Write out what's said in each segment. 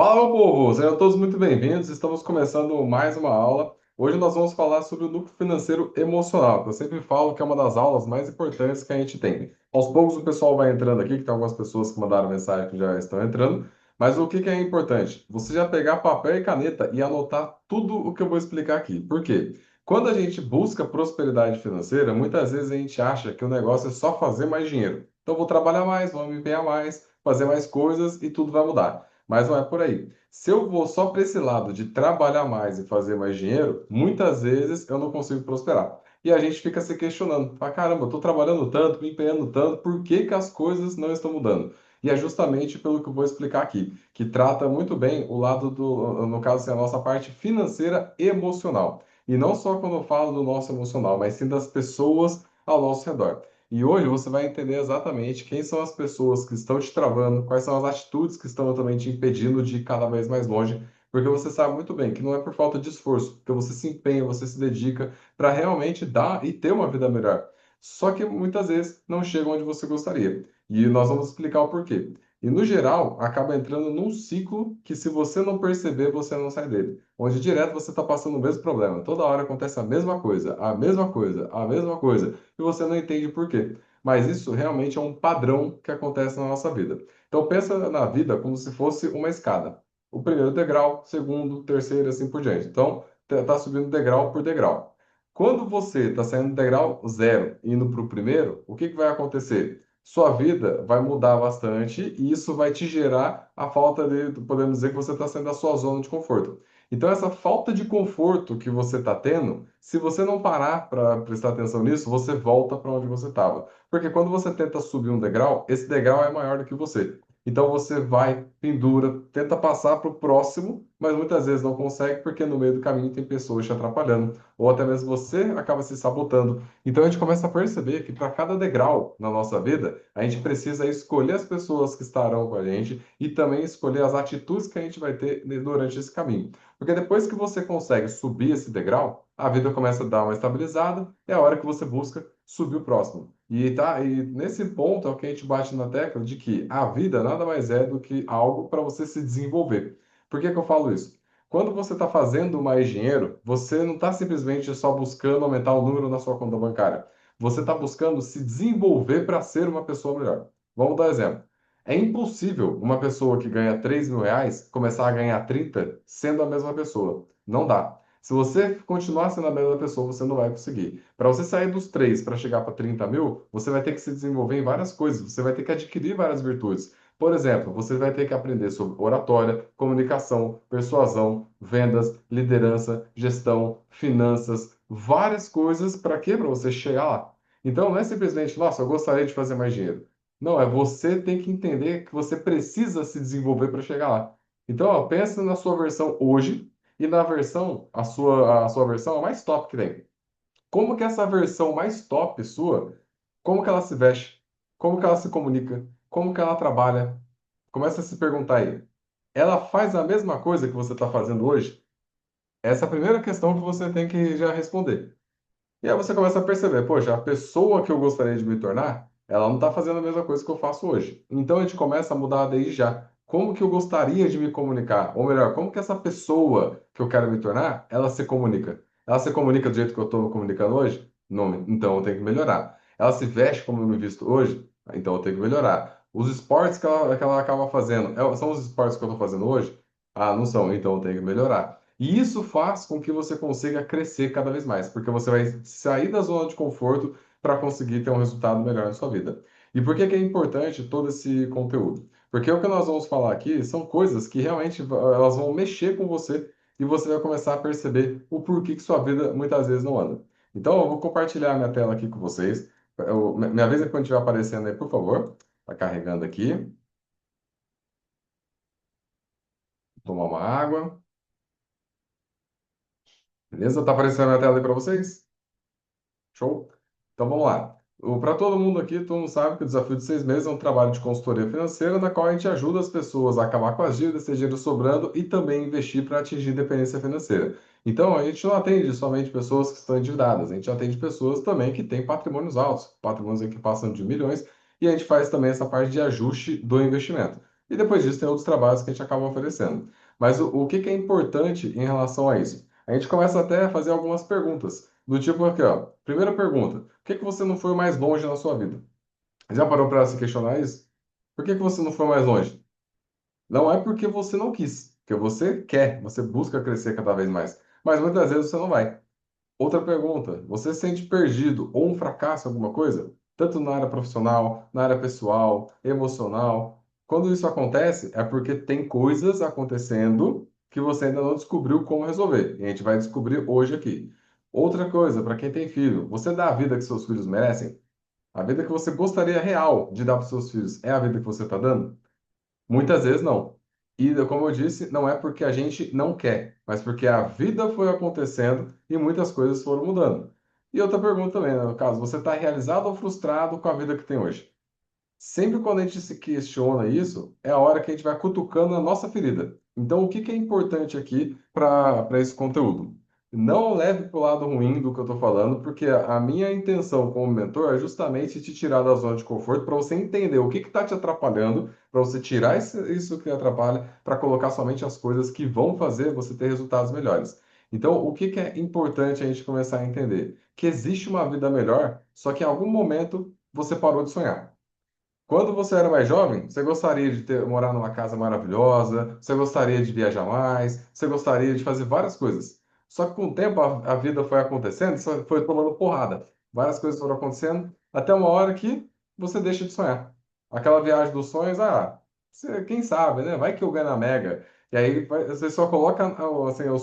Fala, meu povo! Sejam todos muito bem-vindos. Estamos começando mais uma aula. Hoje nós vamos falar sobre o núcleo financeiro emocional, que eu sempre falo que é uma das aulas mais importantes que a gente tem. Aos poucos o pessoal vai entrando aqui, que tem algumas pessoas que mandaram mensagem que já estão entrando. Mas o que que é importante? Você já pegar papel e caneta e anotar tudo o que eu vou explicar aqui. Por quê? Quando a gente busca prosperidade financeira, muitas vezes a gente acha que o negócio é só fazer mais dinheiro. Então, eu vou trabalhar mais, vou me empenhar mais, fazer mais coisas e tudo vai mudar. Mas não é por aí. Se eu vou só para esse lado de trabalhar mais e fazer mais dinheiro, muitas vezes eu não consigo prosperar. E a gente fica se questionando, fala, caramba, eu estou trabalhando tanto, me empenhando tanto, por que que as coisas não estão mudando? E é justamente pelo que eu vou explicar aqui, que trata muito bem o lado do, no caso, assim, a nossa parte financeira emocional. E não só quando eu falo do nosso emocional, mas sim das pessoas ao nosso redor. E hoje você vai entender exatamente quem são as pessoas que estão te travando, quais são as atitudes que estão também te impedindo de ir cada vez mais longe, porque você sabe muito bem que não é por falta de esforço, porque você se empenha, você se dedica para realmente dar e ter uma vida melhor. Só que muitas vezes não chega onde você gostaria. E nós vamos explicar o porquê. E no geral, acaba entrando num ciclo que, se você não perceber, você não sai dele. Onde direto você está passando o mesmo problema. Toda hora acontece a mesma coisa, a mesma coisa, a mesma coisa e você não entende por quê. Mas isso realmente é um padrão que acontece na nossa vida. Então pensa na vida como se fosse uma escada. O primeiro degrau, segundo, terceiro, assim por diante. Então está subindo degrau por degrau. Quando você está saindo do degrau zero e indo para o primeiro, o que que vai acontecer? Sua vida vai mudar bastante e isso vai te gerar a falta de, podemos dizer que você está saindo da sua zona de conforto. Então, essa falta de conforto que você está tendo, se você não parar para prestar atenção nisso, você volta para onde você estava. Porque quando você tenta subir um degrau, esse degrau é maior do que você. Então, você vai, pendura, tenta passar para o próximo, mas muitas vezes não consegue porque no meio do caminho tem pessoas te atrapalhando, ou até mesmo você acaba se sabotando. Então, a gente começa a perceber que para cada degrau na nossa vida, a gente precisa escolher as pessoas que estarão com a gente e também escolher as atitudes que a gente vai ter durante esse caminho. Porque depois que você consegue subir esse degrau, a vida começa a dar uma estabilizada, é a hora que você busca subir o próximo. E nesse ponto é o que a gente bate na tecla de que a vida nada mais é do que algo para você se desenvolver. Por que que eu falo isso? Quando você está fazendo mais dinheiro, você não está simplesmente só buscando aumentar o número na sua conta bancária. Você está buscando se desenvolver para ser uma pessoa melhor. Vamos dar um exemplo. É impossível uma pessoa que ganha R$ 3.000 começar a ganhar 30 sendo a mesma pessoa. Não dá. Se você continuar sendo a mesma pessoa, você não vai conseguir. Para você sair dos 3 para chegar para 30 mil, você vai ter que se desenvolver em várias coisas. Você vai ter que adquirir várias virtudes. Por exemplo, você vai ter que aprender sobre oratória, comunicação, persuasão, vendas, liderança, gestão, finanças, várias coisas. Para quê? Para você chegar lá. Então, não é simplesmente, nossa, eu gostaria de fazer mais dinheiro. Não, é você tem que entender que você precisa se desenvolver para chegar lá. Então, ó, pensa na sua versão hoje e na versão, a sua versão é a mais top que tem. Como que essa versão mais top sua, como que ela se veste? Como que ela se comunica? Como que ela trabalha? Começa a se perguntar aí. Ela faz a mesma coisa que você está fazendo hoje? Essa é a primeira questão que você tem que já responder. E aí você começa a perceber, poxa, a pessoa que eu gostaria de me tornar, ela não está fazendo a mesma coisa que eu faço hoje. Então a gente começa a mudar desde já. Como que eu gostaria de me comunicar? Ou melhor, como que essa pessoa que eu quero me tornar, ela se comunica? Ela se comunica do jeito que eu estou me comunicando hoje? Não, então eu tenho que melhorar. Ela se veste como eu me visto hoje? Então eu tenho que melhorar. Os esportes que ela acaba fazendo, são os esportes que eu estou fazendo hoje? Ah, não são, então eu tenho que melhorar. E isso faz com que você consiga crescer cada vez mais, porque você vai sair da zona de conforto para conseguir ter um resultado melhor na sua vida. E por que que é importante todo esse conteúdo? Porque o que nós vamos falar aqui são coisas que realmente elas vão mexer com você e você vai começar a perceber o porquê que sua vida muitas vezes não anda. Então, eu vou compartilhar minha tela aqui com vocês. Me avisa quando estiver aparecendo aí, por favor. Está carregando aqui. Tomar uma água. Beleza? Está aparecendo a minha tela aí para vocês? Show? Então vamos lá. Para todo mundo aqui, todo mundo sabe que o Desafio de 6 Meses é um trabalho de consultoria financeira na qual a gente ajuda as pessoas a acabar com as dívidas, ter dinheiro sobrando e também investir para atingir independência financeira. Então a gente não atende somente pessoas que estão endividadas, a gente atende pessoas também que têm patrimônios altos, patrimônios aí que passam de milhões, e a gente faz também essa parte de ajuste do investimento. E depois disso tem outros trabalhos que a gente acaba oferecendo. Mas o que que é importante em relação a isso? A gente começa até a fazer algumas perguntas, do tipo aqui, ó. Primeira pergunta: por que que você não foi mais longe na sua vida? Já parou para se questionar isso? Por que que você não foi mais longe? Não é porque você não quis, porque você quer, você busca crescer cada vez mais. Mas muitas vezes você não vai. Outra pergunta: você se sente perdido ou um fracasso em alguma coisa? Tanto na área profissional, na área pessoal, emocional. Quando isso acontece, é porque tem coisas acontecendo que você ainda não descobriu como resolver. E a gente vai descobrir hoje aqui. Outra coisa, para quem tem filho, você dá a vida que seus filhos merecem? A vida que você gostaria real de dar para os seus filhos é a vida que você está dando? Muitas vezes não. E, como eu disse, não é porque a gente não quer, mas porque a vida foi acontecendo e muitas coisas foram mudando. E outra pergunta também, né, no caso, você está realizado ou frustrado com a vida que tem hoje? Sempre quando a gente se questiona isso, é a hora que a gente vai cutucando a nossa ferida. Então, o que que é importante aqui para esse conteúdo? Não leve para o lado ruim do que eu estou falando, porque a minha intenção como mentor é justamente te tirar da zona de conforto para você entender o que está te atrapalhando, para você tirar isso que atrapalha, para colocar somente as coisas que vão fazer você ter resultados melhores. Então, o que que é importante a gente começar a entender? Que existe uma vida melhor, só que em algum momento você parou de sonhar. Quando você era mais jovem, você gostaria de morar numa casa maravilhosa, você gostaria de viajar mais, você gostaria de fazer várias coisas. Só que com o tempo a vida foi acontecendo, você foi tomando porrada. Várias coisas foram acontecendo, até uma hora que você deixa de sonhar. Aquela viagem dos sonhos, quem sabe, né? Vai que eu ganho na Mega. E aí você só coloca assim, os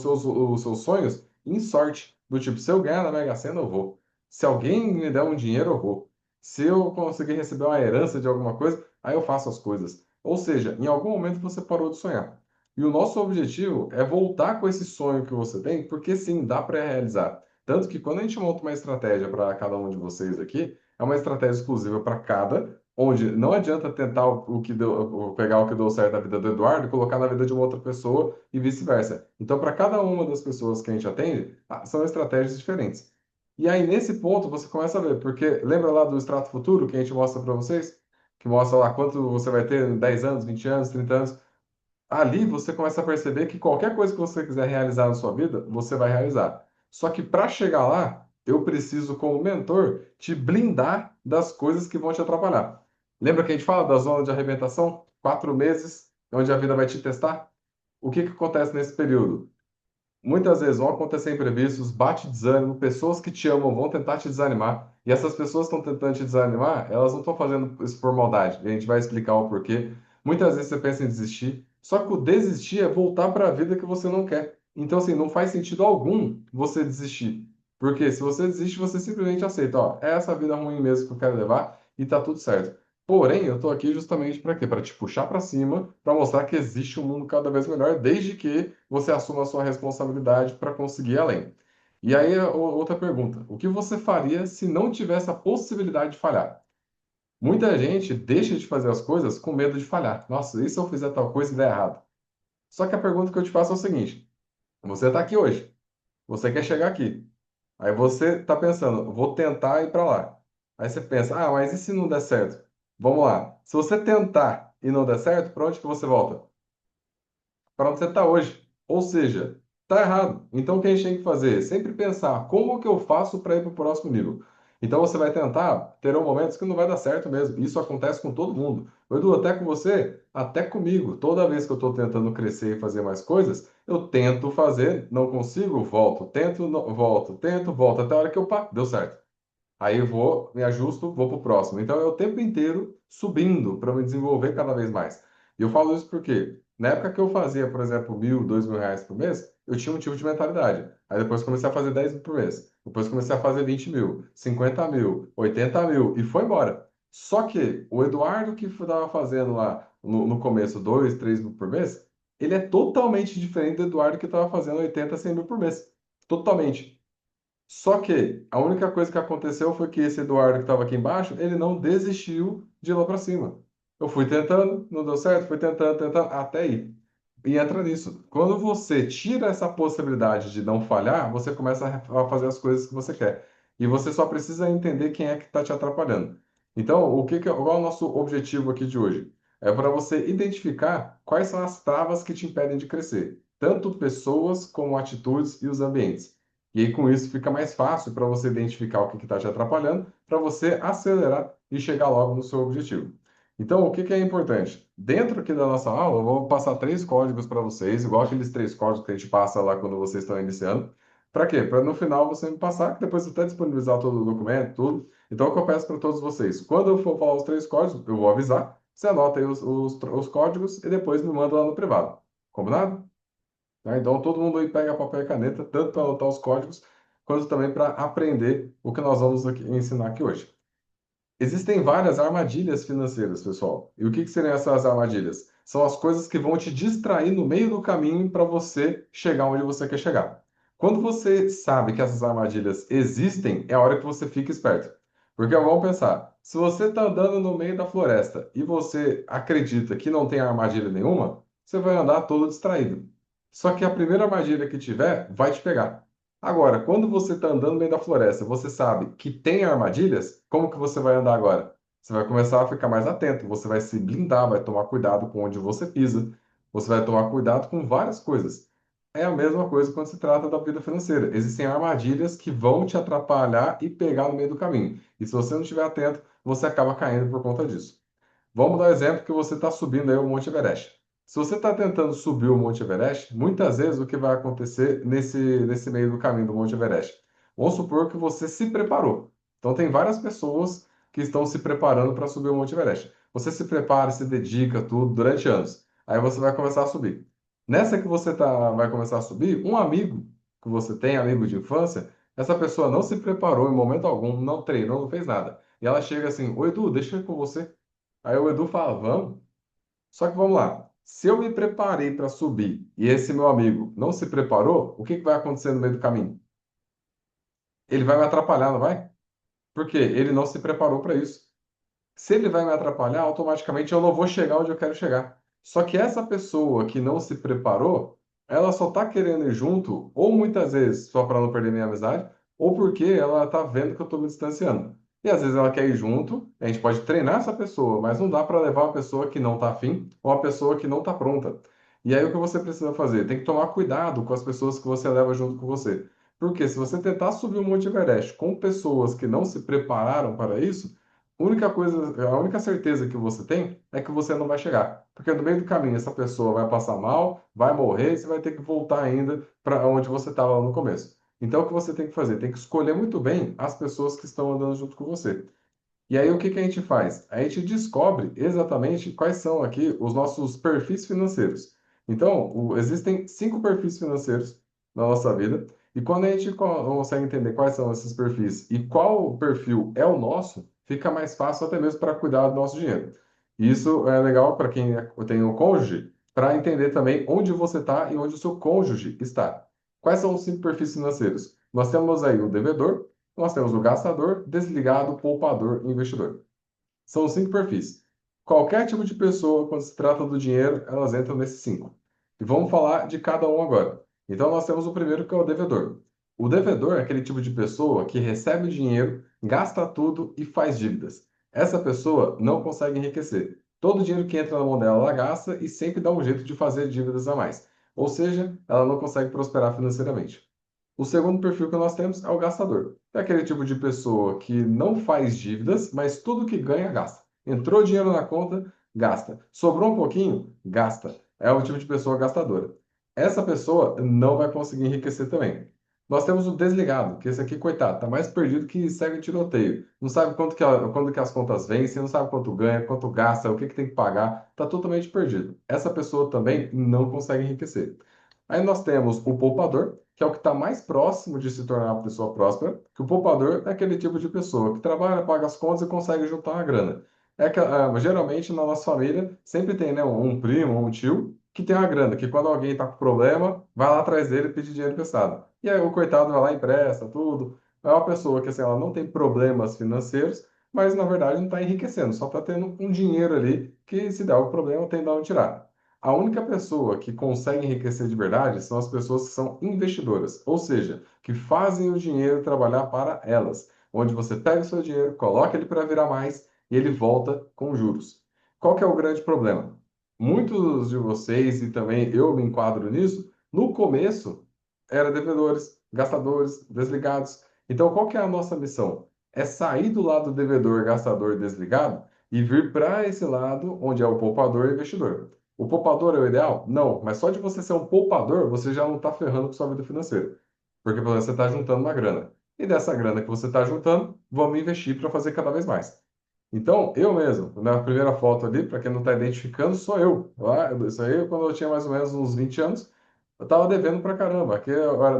seus sonhos em sorte. Do tipo, se eu ganhar na Mega Sena, eu vou. Se alguém me der um dinheiro, eu vou. Se eu conseguir receber uma herança de alguma coisa, aí eu faço as coisas. Ou seja, em algum momento você parou de sonhar. E o nosso objetivo é voltar com esse sonho que você tem, porque sim, dá para realizar. Tanto que quando a gente monta uma estratégia para cada um de vocês aqui, é uma estratégia exclusiva para cada, onde não adianta tentar o que deu, pegar o que deu certo na vida do Eduardo e colocar na vida de uma outra pessoa e vice-versa. Então, para cada uma das pessoas que a gente atende, são estratégias diferentes. E aí, nesse ponto, você começa a ver, porque lembra lá do extrato futuro que a gente mostra para vocês? Que mostra lá quanto você vai ter em 10 anos, 20 anos, 30 anos. Ali você começa a perceber que qualquer coisa que você quiser realizar na sua vida, você vai realizar. Só que para chegar lá, eu preciso, como mentor, te blindar das coisas que vão te atrapalhar. Lembra que a gente fala da zona de arrebentação? 4 meses, onde a vida vai te testar? O que que acontece nesse período? Muitas vezes vão acontecer imprevistos, bate desânimo, pessoas que te amam vão tentar te desanimar. E essas pessoas que estão tentando te desanimar, elas não estão fazendo isso por maldade. E a gente vai explicar o porquê. Muitas vezes você pensa em desistir, só que o desistir é voltar para a vida que você não quer. Então, assim, não faz sentido algum você desistir. Porque se você desiste, você simplesmente aceita, ó, é essa vida ruim mesmo que eu quero levar e tá tudo certo. Porém, eu tô aqui justamente para quê? Para te puxar para cima, para mostrar que existe um mundo cada vez melhor, desde que você assuma a sua responsabilidade para conseguir ir além. E aí, outra pergunta: o que você faria se não tivesse a possibilidade de falhar? Muita gente deixa de fazer as coisas com medo de falhar. Nossa, e se eu fizer tal coisa e der errado? Só que a pergunta que eu te faço é o seguinte: você está aqui hoje, você quer chegar aqui. Aí você está pensando, vou tentar ir para lá. Aí você pensa, mas e se não der certo? Vamos lá. Se você tentar e não der certo, para onde que você volta? Para onde você está hoje. Ou seja, está errado. Então, o que a gente tem que fazer? Sempre pensar como que eu faço para ir para o próximo nível. Então, você vai tentar, terão momentos que não vai dar certo mesmo. Isso acontece com todo mundo. Edu, até com você, até comigo. Toda vez que eu estou tentando crescer e fazer mais coisas, eu tento fazer, não consigo, volto, tento, volto, tento, volto, até a hora que eu, pá, deu certo. Aí eu vou, me ajusto, vou para o próximo. Então é o tempo inteiro subindo para me desenvolver cada vez mais. E eu falo isso porque na época que eu fazia, por exemplo, 1.000, 2.000 reais por mês, eu tinha um tipo de mentalidade. Aí depois comecei a fazer 10 mil por mês. Depois comecei a fazer 20 mil, 50 mil, 80 mil e foi embora. Só que o Eduardo que estava fazendo lá no começo 2, 3 mil por mês, ele é totalmente diferente do Eduardo que estava fazendo 80, 100 mil por mês. Totalmente. Só que a única coisa que aconteceu foi que esse Eduardo que estava aqui embaixo, ele não desistiu de ir lá para cima. Eu fui tentando, não deu certo, fui tentando, tentando, até aí. E entra nisso. Quando você tira essa possibilidade de não falhar, você começa a fazer as coisas que você quer. E você só precisa entender quem é que está te atrapalhando. Então, qual é o nosso objetivo aqui de hoje? É para você identificar quais são as travas que te impedem de crescer, tanto pessoas como atitudes e os ambientes. E aí, com isso, fica mais fácil para você identificar o que está te atrapalhando, para você acelerar e chegar logo no seu objetivo. Então, o que que é importante? Dentro aqui da nossa aula, eu vou passar três códigos para vocês, igual aqueles três códigos que a gente passa lá quando vocês estão iniciando. Para quê? Para no final você me passar, que depois você até disponibilizar todo o documento, tudo. Então, o que eu peço para todos vocês? Quando eu for falar os três códigos, eu vou avisar. Você anota aí os códigos e depois me manda lá no privado. Combinado? Tá? Então, todo mundo aí pega papel e caneta, tanto para anotar os códigos, quanto também para aprender o que nós vamos ensinar aqui hoje. Existem várias armadilhas financeiras, pessoal. E o que que seriam essas armadilhas? São as coisas que vão te distrair no meio do caminho para você chegar onde você quer chegar. Quando você sabe que essas armadilhas existem, é a hora que você fica esperto. Porque vamos pensar, se você está andando no meio da floresta e você acredita que não tem armadilha nenhuma, você vai andar todo distraído. Só que a primeira armadilha que tiver vai te pegar. Agora, quando você está andando no meio da floresta, você sabe que tem armadilhas, como que você vai andar agora? Você vai começar a ficar mais atento, você vai se blindar, vai tomar cuidado com onde você pisa, você vai tomar cuidado com várias coisas. É a mesma coisa quando se trata da vida financeira. Existem armadilhas que vão te atrapalhar e pegar no meio do caminho. E se você não estiver atento, você acaba caindo por conta disso. Vamos dar o exemplo que você está subindo aí o Monte Everest. Se você está tentando subir o Monte Everest, muitas vezes o que vai acontecer nesse meio do caminho do Monte Everest? Vamos supor que você se preparou. Então, tem várias pessoas que estão se preparando para subir o Monte Everest. Você se prepara, se dedica, tudo, durante anos. Aí você vai começar a subir. Nessa que você vai começar a subir, um amigo que você tem, amigo de infância, essa pessoa não se preparou em momento algum, não treinou, não fez nada. E ela chega assim: Oi, Edu, deixa eu ir com você. Aí o Edu fala, vamos. Só que vamos lá. Se eu me preparei para subir e esse meu amigo não se preparou, o que que vai acontecer no meio do caminho? Ele vai me atrapalhar, não vai? Porque ele não se preparou para isso. Se ele vai me atrapalhar, automaticamente eu não vou chegar onde eu quero chegar. Só que essa pessoa que não se preparou, ela só está querendo ir junto, ou muitas vezes só para não perder minha amizade, ou porque ela está vendo que eu estou me distanciando. E às vezes ela quer ir junto, a gente pode treinar essa pessoa, mas não dá para levar uma pessoa que não está afim ou uma pessoa que não está pronta. E aí o que você precisa fazer? Tem que tomar cuidado com as pessoas que você leva junto com você. Porque se você tentar subir o Monte Everest com pessoas que não se prepararam para isso, a única certeza que você tem é que você não vai chegar. Porque no meio do caminho essa pessoa vai passar mal, vai morrer e você vai ter que voltar ainda para onde você estava no começo. Então o que você tem que fazer? Tem que escolher muito bem as pessoas que estão andando junto com você. E aí o que que a gente faz? A gente descobre exatamente quais são aqui os nossos perfis financeiros. Então, existem cinco perfis financeiros na nossa vida, e quando a gente consegue entender quais são esses perfis e qual perfil é o nosso, fica mais fácil até mesmo para cuidar do nosso dinheiro. E isso é legal para quem tem um cônjuge, para entender também onde você está e onde o seu cônjuge está. Quais são os cinco perfis financeiros? Nós temos aí o devedor, nós temos o gastador, desligado, poupador e investidor. São os cinco perfis. Qualquer tipo de pessoa, quando se trata do dinheiro, elas entram nesses cinco. E vamos falar de cada um agora. Então, nós temos o primeiro, que é o devedor. O devedor é aquele tipo de pessoa que recebe dinheiro, gasta tudo e faz dívidas. Essa pessoa não consegue enriquecer. Todo o dinheiro que entra na mão dela, ela gasta e sempre dá um jeito de fazer dívidas a mais. Ou seja, ela não consegue prosperar financeiramente. O segundo perfil que nós temos é o gastador. É aquele tipo de pessoa que não faz dívidas, mas tudo que ganha, gasta. Entrou dinheiro na conta, gasta. Sobrou um pouquinho, gasta. É o tipo de pessoa gastadora. Essa pessoa não vai conseguir enriquecer também. Nós temos o desligado, que esse aqui, coitado, tá mais perdido que segue em tiroteio. Não sabe quando que as contas vencem, não sabe quanto ganha, quanto gasta, o que que tem que pagar, tá totalmente perdido. Essa pessoa também não consegue enriquecer. Aí nós temos o poupador, que é o que está mais próximo de se tornar uma pessoa próspera, que o poupador é aquele tipo de pessoa que trabalha, paga as contas e consegue juntar uma grana. Geralmente na nossa família sempre tem, né, um primo, um tio que tem uma grana, que quando alguém está com problema, vai lá atrás dele e pedir dinheiro emprestado. E aí o coitado vai lá e empresta tudo. É uma pessoa que assim, ela não tem problemas financeiros, mas na verdade não está enriquecendo, só está tendo um dinheiro ali que se der algum problema tem de onde tirar. A única pessoa que consegue enriquecer de verdade são as pessoas que são investidoras, ou seja, que fazem o dinheiro trabalhar para elas, onde você pega o seu dinheiro, coloca ele para virar mais e ele volta com juros. Qual que é o grande problema? Muitos de vocês, e também eu me enquadro nisso, no começo era devedores, gastadores, desligados. Então, qual que é a nossa missão? É sair do lado devedor, gastador, desligado e vir para esse lado onde é o poupador e investidor. O poupador é o ideal? Não, mas só de você ser um poupador, você já não está ferrando com sua vida financeira. Porque você está juntando uma grana. E dessa grana que você está juntando, vamos investir para fazer cada vez mais. Então, eu mesmo, na primeira foto ali, para quem não está identificando, sou eu. Isso aí, quando eu tinha mais ou menos uns 20 anos, eu estava devendo pra caramba.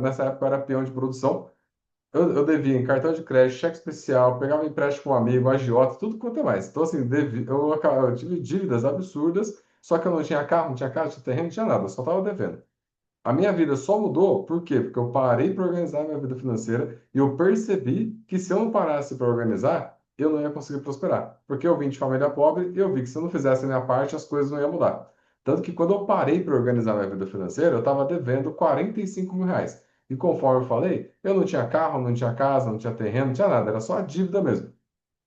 Nessa época eu era peão de produção. Eu devia em cartão de crédito, cheque especial, pegava empréstimo com um amigo, agiota, tudo quanto é mais. Então, assim, eu tive dívidas absurdas, só que eu não tinha carro, não tinha casa, não tinha terreno, não tinha nada, eu só estava devendo. A minha vida só mudou, por quê? Porque eu parei para organizar a minha vida financeira e eu percebi que se eu não parasse para organizar, eu não ia conseguir prosperar. Porque eu vim de família pobre e eu vi que se eu não fizesse a minha parte, as coisas não iam mudar. Tanto que quando eu parei para organizar a minha vida financeira, eu estava devendo R$ 45.000. E conforme eu falei, eu não tinha carro, não tinha casa, não tinha terreno, não tinha nada, era só a dívida mesmo.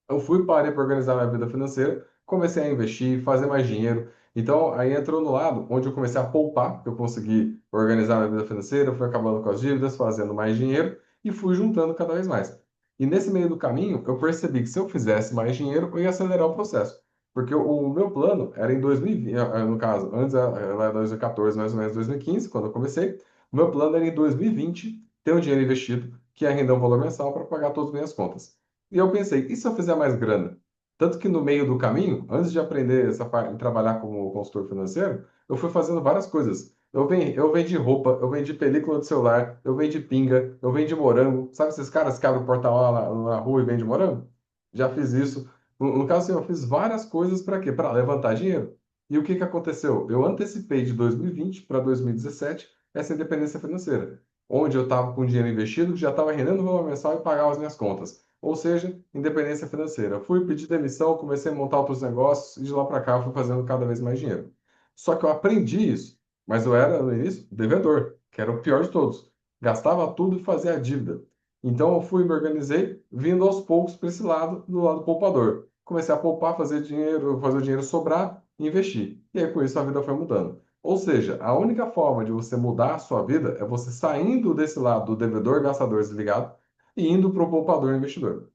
Eu fui, parei para organizar minha vida financeira, comecei a investir, fazer mais dinheiro. Então, aí entrou no lado onde eu comecei a poupar, eu consegui organizar minha vida financeira, fui acabando com as dívidas, fazendo mais dinheiro e fui juntando cada vez mais. E nesse meio do caminho, eu percebi que se eu fizesse mais dinheiro, eu ia acelerar o processo. Porque o meu plano era em 2020, no caso, antes era 2014, mais ou menos 2015, quando eu comecei, o meu plano era em 2020 ter um dinheiro investido, que ia render um valor mensal para pagar todas as minhas contas. E eu pensei, e se eu fizer mais grana? Tanto que no meio do caminho, antes de aprender essa parte, trabalhar como consultor financeiro, eu fui fazendo várias coisas. Eu vendi roupa, eu vendi película de celular, eu vendi pinga, eu vendi morango. Sabe esses caras que abrem o portal lá na rua e vendem morango? Já fiz isso. No caso, assim, eu fiz várias coisas para quê? Para levantar dinheiro. E o que que aconteceu? Eu antecipei de 2020 para 2017 essa independência financeira, onde eu estava com dinheiro investido que já estava rendendo o valor mensal e pagava as minhas contas. Ou seja, independência financeira. Fui pedir demissão, comecei a montar outros negócios e de lá para cá fui fazendo cada vez mais dinheiro. Só que eu aprendi isso, mas eu era no início devedor, que era o pior de todos. Gastava tudo e fazia a dívida. Então eu fui, me organizei, vindo aos poucos para esse lado, do lado poupador. Comecei a poupar, fazer o dinheiro sobrar e investir. E aí com isso a vida foi mudando. Ou seja, a única forma de você mudar a sua vida é você saindo desse lado do devedor, gastador desligado e indo para o poupador investidor.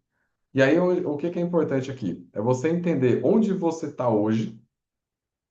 E aí, o que que é importante aqui? É você entender onde você está hoje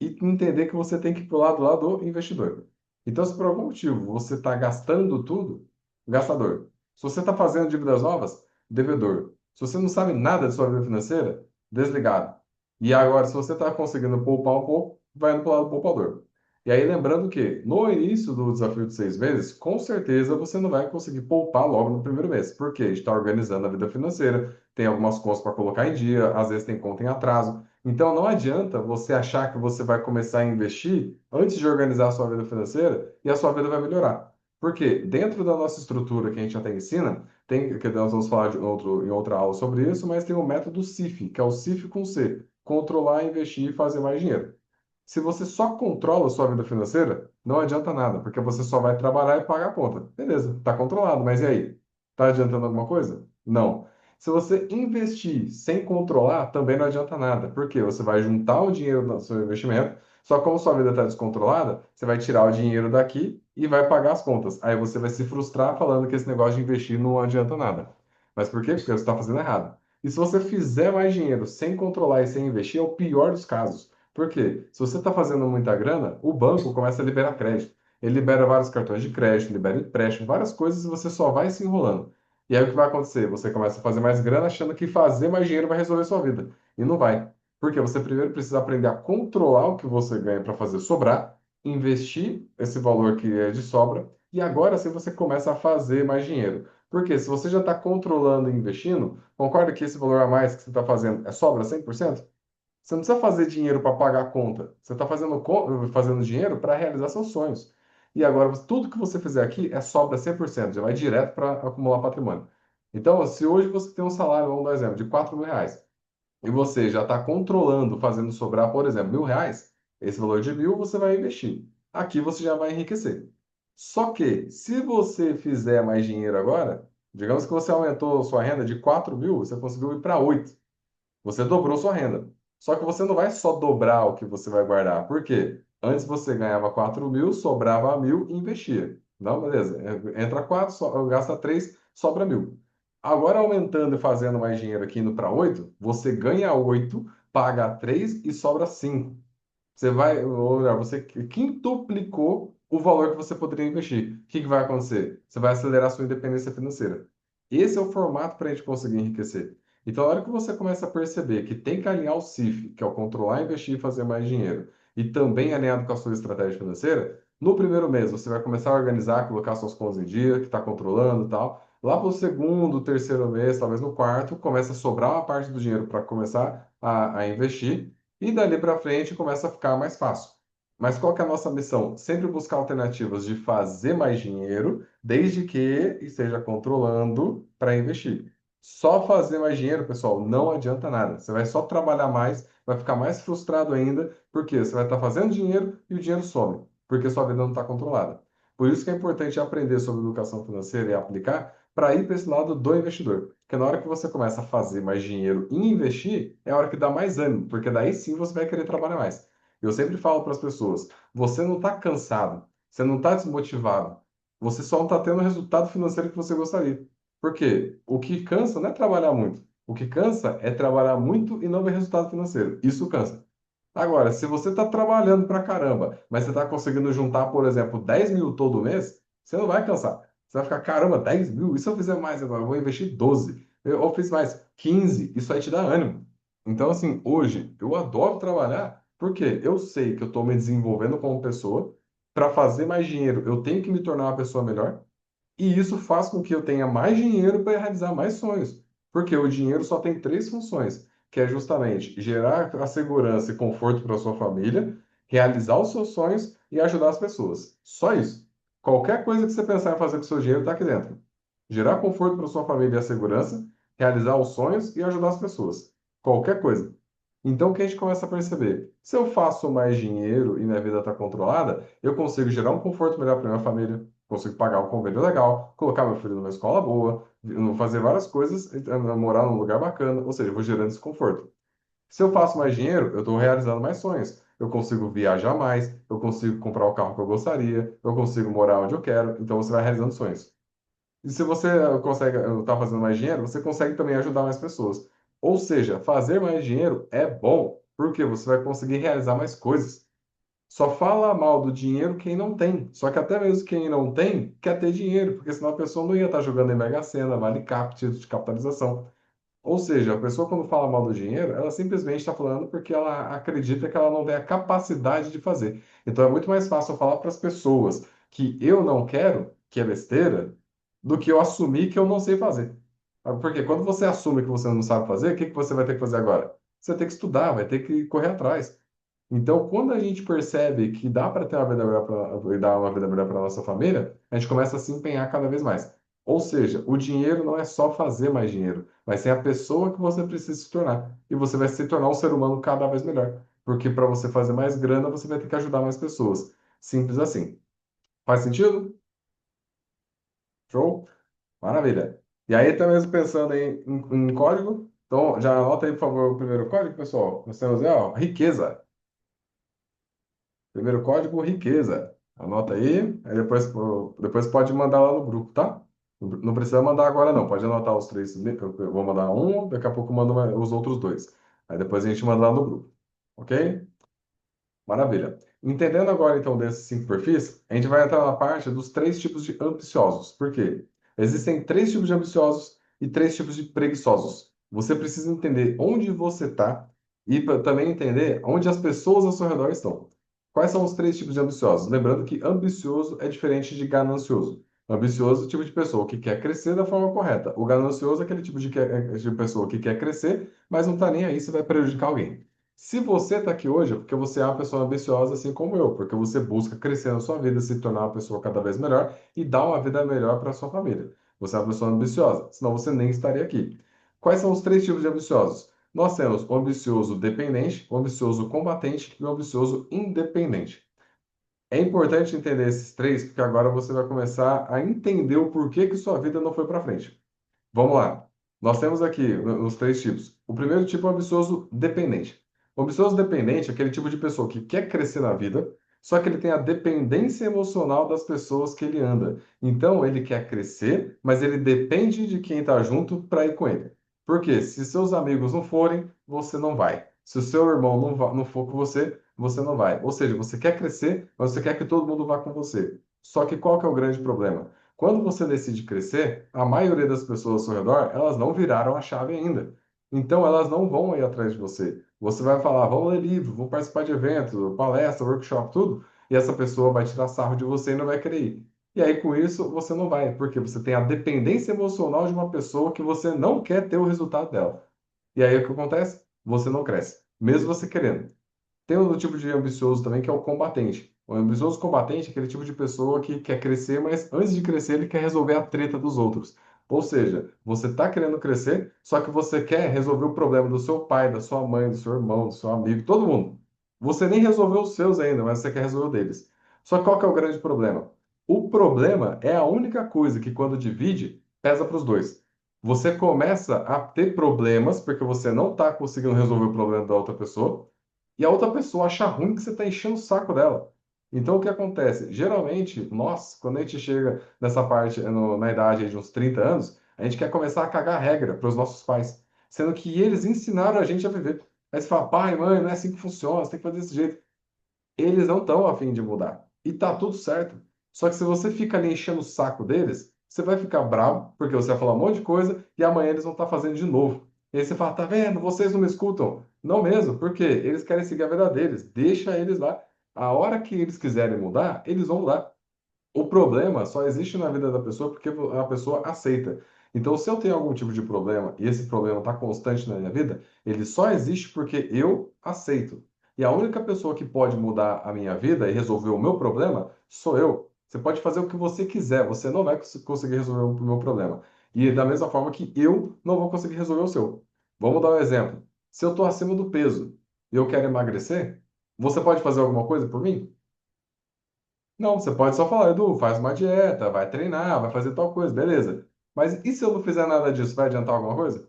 e entender que você tem que ir para o lado lá do investidor. Então, se por algum motivo você está gastando tudo, gastador. Se você está fazendo dívidas novas, devedor. Se você não sabe nada de sua vida financeira, desligado. E agora, se você está conseguindo poupar um pouco, vai indo para o lado do poupador. E aí, lembrando que no início do desafio de 6 meses, com certeza você não vai conseguir poupar logo no primeiro mês, porque a gente está organizando a vida financeira, tem algumas contas para colocar em dia, às vezes tem conta em atraso. Então não adianta você achar que você vai começar a investir antes de organizar a sua vida financeira e a sua vida vai melhorar. Porque dentro da nossa estrutura que a gente até ensina, que nós vamos falar em outra aula sobre isso, mas tem o método CIF, que é o CIF com C, controlar, investir e fazer mais dinheiro. Se você só controla a sua vida financeira, não adianta nada, porque você só vai trabalhar e pagar a conta. Beleza, está controlado, mas e aí? Está adiantando alguma coisa? Não. Se você investir sem controlar, também não adianta nada, porque você vai juntar o dinheiro no seu investimento, só como sua vida está descontrolada, você vai tirar o dinheiro daqui e vai pagar as contas. Aí você vai se frustrar falando que esse negócio de investir não adianta nada. Mas por quê? Porque você está fazendo errado. E se você fizer mais dinheiro sem controlar e sem investir, é o pior dos casos. Por quê? Se você está fazendo muita grana, o banco começa a liberar crédito. Ele libera vários cartões de crédito, libera empréstimo, várias coisas e você só vai se enrolando. E aí o que vai acontecer? Você começa a fazer mais grana achando que fazer mais dinheiro vai resolver sua vida. E não vai. Porque você primeiro precisa aprender a controlar o que você ganha para fazer sobrar, investir esse valor que é de sobra, e agora sim você começa a fazer mais dinheiro. Porque se você já está controlando e investindo, concorda que esse valor a mais que você está fazendo é sobra 100%? Você não precisa fazer dinheiro para pagar a conta. Você está fazendo dinheiro para realizar seus sonhos. E agora, tudo que você fizer aqui é sobra 100%, já vai direto para acumular patrimônio. Então, se hoje você tem um salário, vamos dar um exemplo, de R$ 4.000, e você já está controlando, fazendo sobrar, por exemplo, R$ 1.000, esse valor de 1.000 você vai investir. Aqui você já vai enriquecer. Só que, se você fizer mais dinheiro agora, digamos que você aumentou sua renda de 4.000, você conseguiu ir para 8. Você dobrou sua renda. Só que você não vai só dobrar o que você vai guardar. Por quê? Antes você ganhava 4.000, sobrava 1.000 e investia. Não, beleza. Entra 4, gasta 3, sobra 1.000. Agora, aumentando e fazendo mais dinheiro aqui indo para 8, você ganha 8, paga 3 e sobra 5. Você vai, ou melhor, você quintuplicou o valor que você poderia investir. O que que vai acontecer? Você vai acelerar a sua independência financeira. Esse é o formato para a gente conseguir enriquecer. Então, na hora que você começa a perceber que tem que alinhar o CIF, que é o controlar, investir e fazer mais dinheiro, e também alinhado com a sua estratégia financeira, no primeiro mês você vai começar a organizar, colocar suas contas em dia, que está controlando e tal. Lá para o segundo, terceiro mês, talvez no quarto, começa a sobrar uma parte do dinheiro para começar a investir. E dali para frente começa a ficar mais fácil. Mas qual que é a nossa missão? Sempre buscar alternativas de fazer mais dinheiro, desde que esteja controlando para investir. Só fazer mais dinheiro, pessoal, não adianta nada. Você vai só trabalhar mais, vai ficar mais frustrado ainda, porque você vai estar fazendo dinheiro e o dinheiro some, porque sua vida não está controlada. Por isso que é importante aprender sobre educação financeira e aplicar para ir para esse lado do investidor. Porque na hora que você começa a fazer mais dinheiro e investir, é a hora que dá mais ânimo, porque daí sim você vai querer trabalhar mais. Eu sempre falo para as pessoas: você não está cansado, você não está desmotivado, você só não está tendo o resultado financeiro que você gostaria. Porque o que cansa não é trabalhar muito, o que cansa é trabalhar muito e não ver resultado financeiro. Isso cansa. Agora, se você está trabalhando pra caramba, mas você está conseguindo juntar, por exemplo, 10.000 todo mês, você não vai cansar. Você vai ficar, caramba, 10.000? E se eu fizer mais agora? Eu vou investir 12. Eu fiz mais 15. Isso aí te dá ânimo. Então, assim, hoje eu adoro trabalhar porque eu sei que eu estou me desenvolvendo como pessoa. Para fazer mais dinheiro, eu tenho que me tornar uma pessoa melhor. E isso faz com que eu tenha mais dinheiro para realizar mais sonhos. Porque o dinheiro só tem três funções, que é justamente gerar a segurança e conforto para a sua família, realizar os seus sonhos e ajudar as pessoas. Só isso. Qualquer coisa que você pensar em fazer com o seu dinheiro está aqui dentro. Gerar conforto para a sua família e a segurança, realizar os sonhos e ajudar as pessoas. Qualquer coisa. Então, o que a gente começa a perceber? Se eu faço mais dinheiro e minha vida está controlada, eu consigo gerar um conforto melhor para minha família, consigo pagar um convênio legal, colocar meu filho numa escola boa, fazer várias coisas, morar num lugar bacana, ou seja, eu vou gerando esse conforto. Se eu faço mais dinheiro, eu estou realizando mais sonhos. Eu consigo viajar mais, eu consigo comprar o carro que eu gostaria, eu consigo morar onde eu quero, então você vai realizando sonhos. E se você consegue estar fazendo mais dinheiro, você consegue também ajudar mais pessoas. Ou seja, fazer mais dinheiro é bom, porque você vai conseguir realizar mais coisas. Só fala mal do dinheiro quem não tem. Só que até mesmo quem não tem quer ter dinheiro, porque senão a pessoa não ia estar jogando em Mega Sena, Vale Cap, título de capitalização. Ou seja, a pessoa quando fala mal do dinheiro, ela simplesmente está falando porque ela acredita que ela não tem a capacidade de fazer. Então é muito mais fácil eu falar para as pessoas que eu não quero, que é besteira, do que eu assumir que eu não sei fazer. Porque quando você assume que você não sabe fazer, o que que você vai ter que fazer agora? Você vai ter que estudar, vai ter que correr atrás. Então, quando a gente percebe que dá para ter uma vida melhor e dar uma vida melhor para nossa família, a gente começa a se empenhar cada vez mais. Ou seja, o dinheiro não é só fazer mais dinheiro, vai ser a pessoa que você precisa se tornar. E você vai se tornar um ser humano cada vez melhor. Porque para você fazer mais grana, você vai ter que ajudar mais pessoas. Simples assim. Faz sentido? Show? Maravilha. E aí, tá mesmo pensando em código? Então, já anota aí, por favor, o primeiro código, pessoal. Nós temos aí, ó, riqueza. Primeiro código, riqueza. Anota aí depois pode mandar lá no grupo, tá? Não precisa mandar agora, não. Pode anotar os três. Eu vou mandar um, daqui a pouco eu mando os outros dois. Aí depois a gente manda lá no grupo. Ok? Maravilha. Entendendo agora, então, desses cinco perfis, a gente vai entrar na parte dos três tipos de ambiciosos. Por quê? Existem três tipos de ambiciosos e três tipos de preguiçosos. Você precisa entender onde você está e também entender onde as pessoas ao seu redor estão. Quais são os três tipos de ambiciosos? Lembrando que ambicioso é diferente de ganancioso. Ambicioso é o tipo de pessoa que quer crescer da forma correta. O ganancioso é aquele tipo de pessoa que quer crescer, mas não está nem aí se vai prejudicar alguém. Se você está aqui hoje, é porque você é uma pessoa ambiciosa, assim como eu, porque você busca crescer na sua vida, se tornar uma pessoa cada vez melhor e dar uma vida melhor para a sua família. Você é uma pessoa ambiciosa, senão você nem estaria aqui. Quais são os três tipos de ambiciosos? Nós temos o ambicioso dependente, o ambicioso combatente e o ambicioso independente. É importante entender esses três, porque agora você vai começar a entender o porquê que sua vida não foi para frente. Vamos lá. Nós temos aqui os três tipos. O primeiro tipo é o ambicioso dependente. O ambicioso dependente é aquele tipo de pessoa que quer crescer na vida, só que ele tem a dependência emocional das pessoas que ele anda. Então, ele quer crescer, mas ele depende de quem está junto para ir com ele. Porque se seus amigos não forem, você não vai. Se o seu irmão não for com você, você não vai. Ou seja, você quer crescer, mas você quer que todo mundo vá com você. Só que qual que é o grande problema? Quando você decide crescer, a maioria das pessoas ao seu redor, elas não viraram a chave ainda. Então, elas não vão ir atrás de você. Você vai falar, vamos ler livro, vou participar de eventos, palestra, workshop, tudo, e essa pessoa vai tirar sarro de você e não vai querer ir. E aí, com isso, você não vai, porque você tem a dependência emocional de uma pessoa que você não quer ter o resultado dela. E aí, o que acontece? Você não cresce, mesmo você querendo. Tem outro tipo de ambicioso também, que é o combatente. O ambicioso combatente é aquele tipo de pessoa que quer crescer, mas antes de crescer, ele quer resolver a treta dos outros. Ou seja, você está querendo crescer, só que você quer resolver o problema do seu pai, da sua mãe, do seu irmão, do seu amigo, todo mundo. Você nem resolveu os seus ainda, mas você quer resolver o deles. Só que qual que é o grande problema? O problema é a única coisa que, quando divide, pesa para os dois. Você começa a ter problemas porque você não está conseguindo resolver o problema da outra pessoa e a outra pessoa acha ruim que você está enchendo o saco dela. Então, o que acontece? Geralmente, nós, quando a gente chega nessa parte, na idade aí de uns 30 anos, a gente quer começar a cagar regra para os nossos pais, sendo que eles ensinaram a gente a viver. Aí você fala, pai, mãe, não é assim que funciona, você tem que fazer desse jeito. Eles não estão a fim de mudar. E tá tudo certo. Só que se você fica ali enchendo o saco deles, você vai ficar bravo, porque você vai falar um monte de coisa e amanhã eles vão estar fazendo de novo. E aí você fala, tá vendo? Vocês não me escutam. Não mesmo, porque eles querem seguir a vida deles. Deixa eles lá. A hora que eles quiserem mudar, eles vão mudar. O problema só existe na vida da pessoa porque a pessoa aceita. Então, se eu tenho algum tipo de problema e esse problema está constante na minha vida, ele só existe porque eu aceito. E a única pessoa que pode mudar a minha vida e resolver o meu problema sou eu. Você pode fazer o que você quiser, você não vai conseguir resolver o meu problema. E da mesma forma que eu não vou conseguir resolver o seu. Vamos dar um exemplo. Se eu estou acima do peso e eu quero emagrecer, você pode fazer alguma coisa por mim? Não, você pode só falar, Edu, faz uma dieta, vai treinar, vai fazer tal coisa, beleza. Mas e se eu não fizer nada disso, vai adiantar alguma coisa?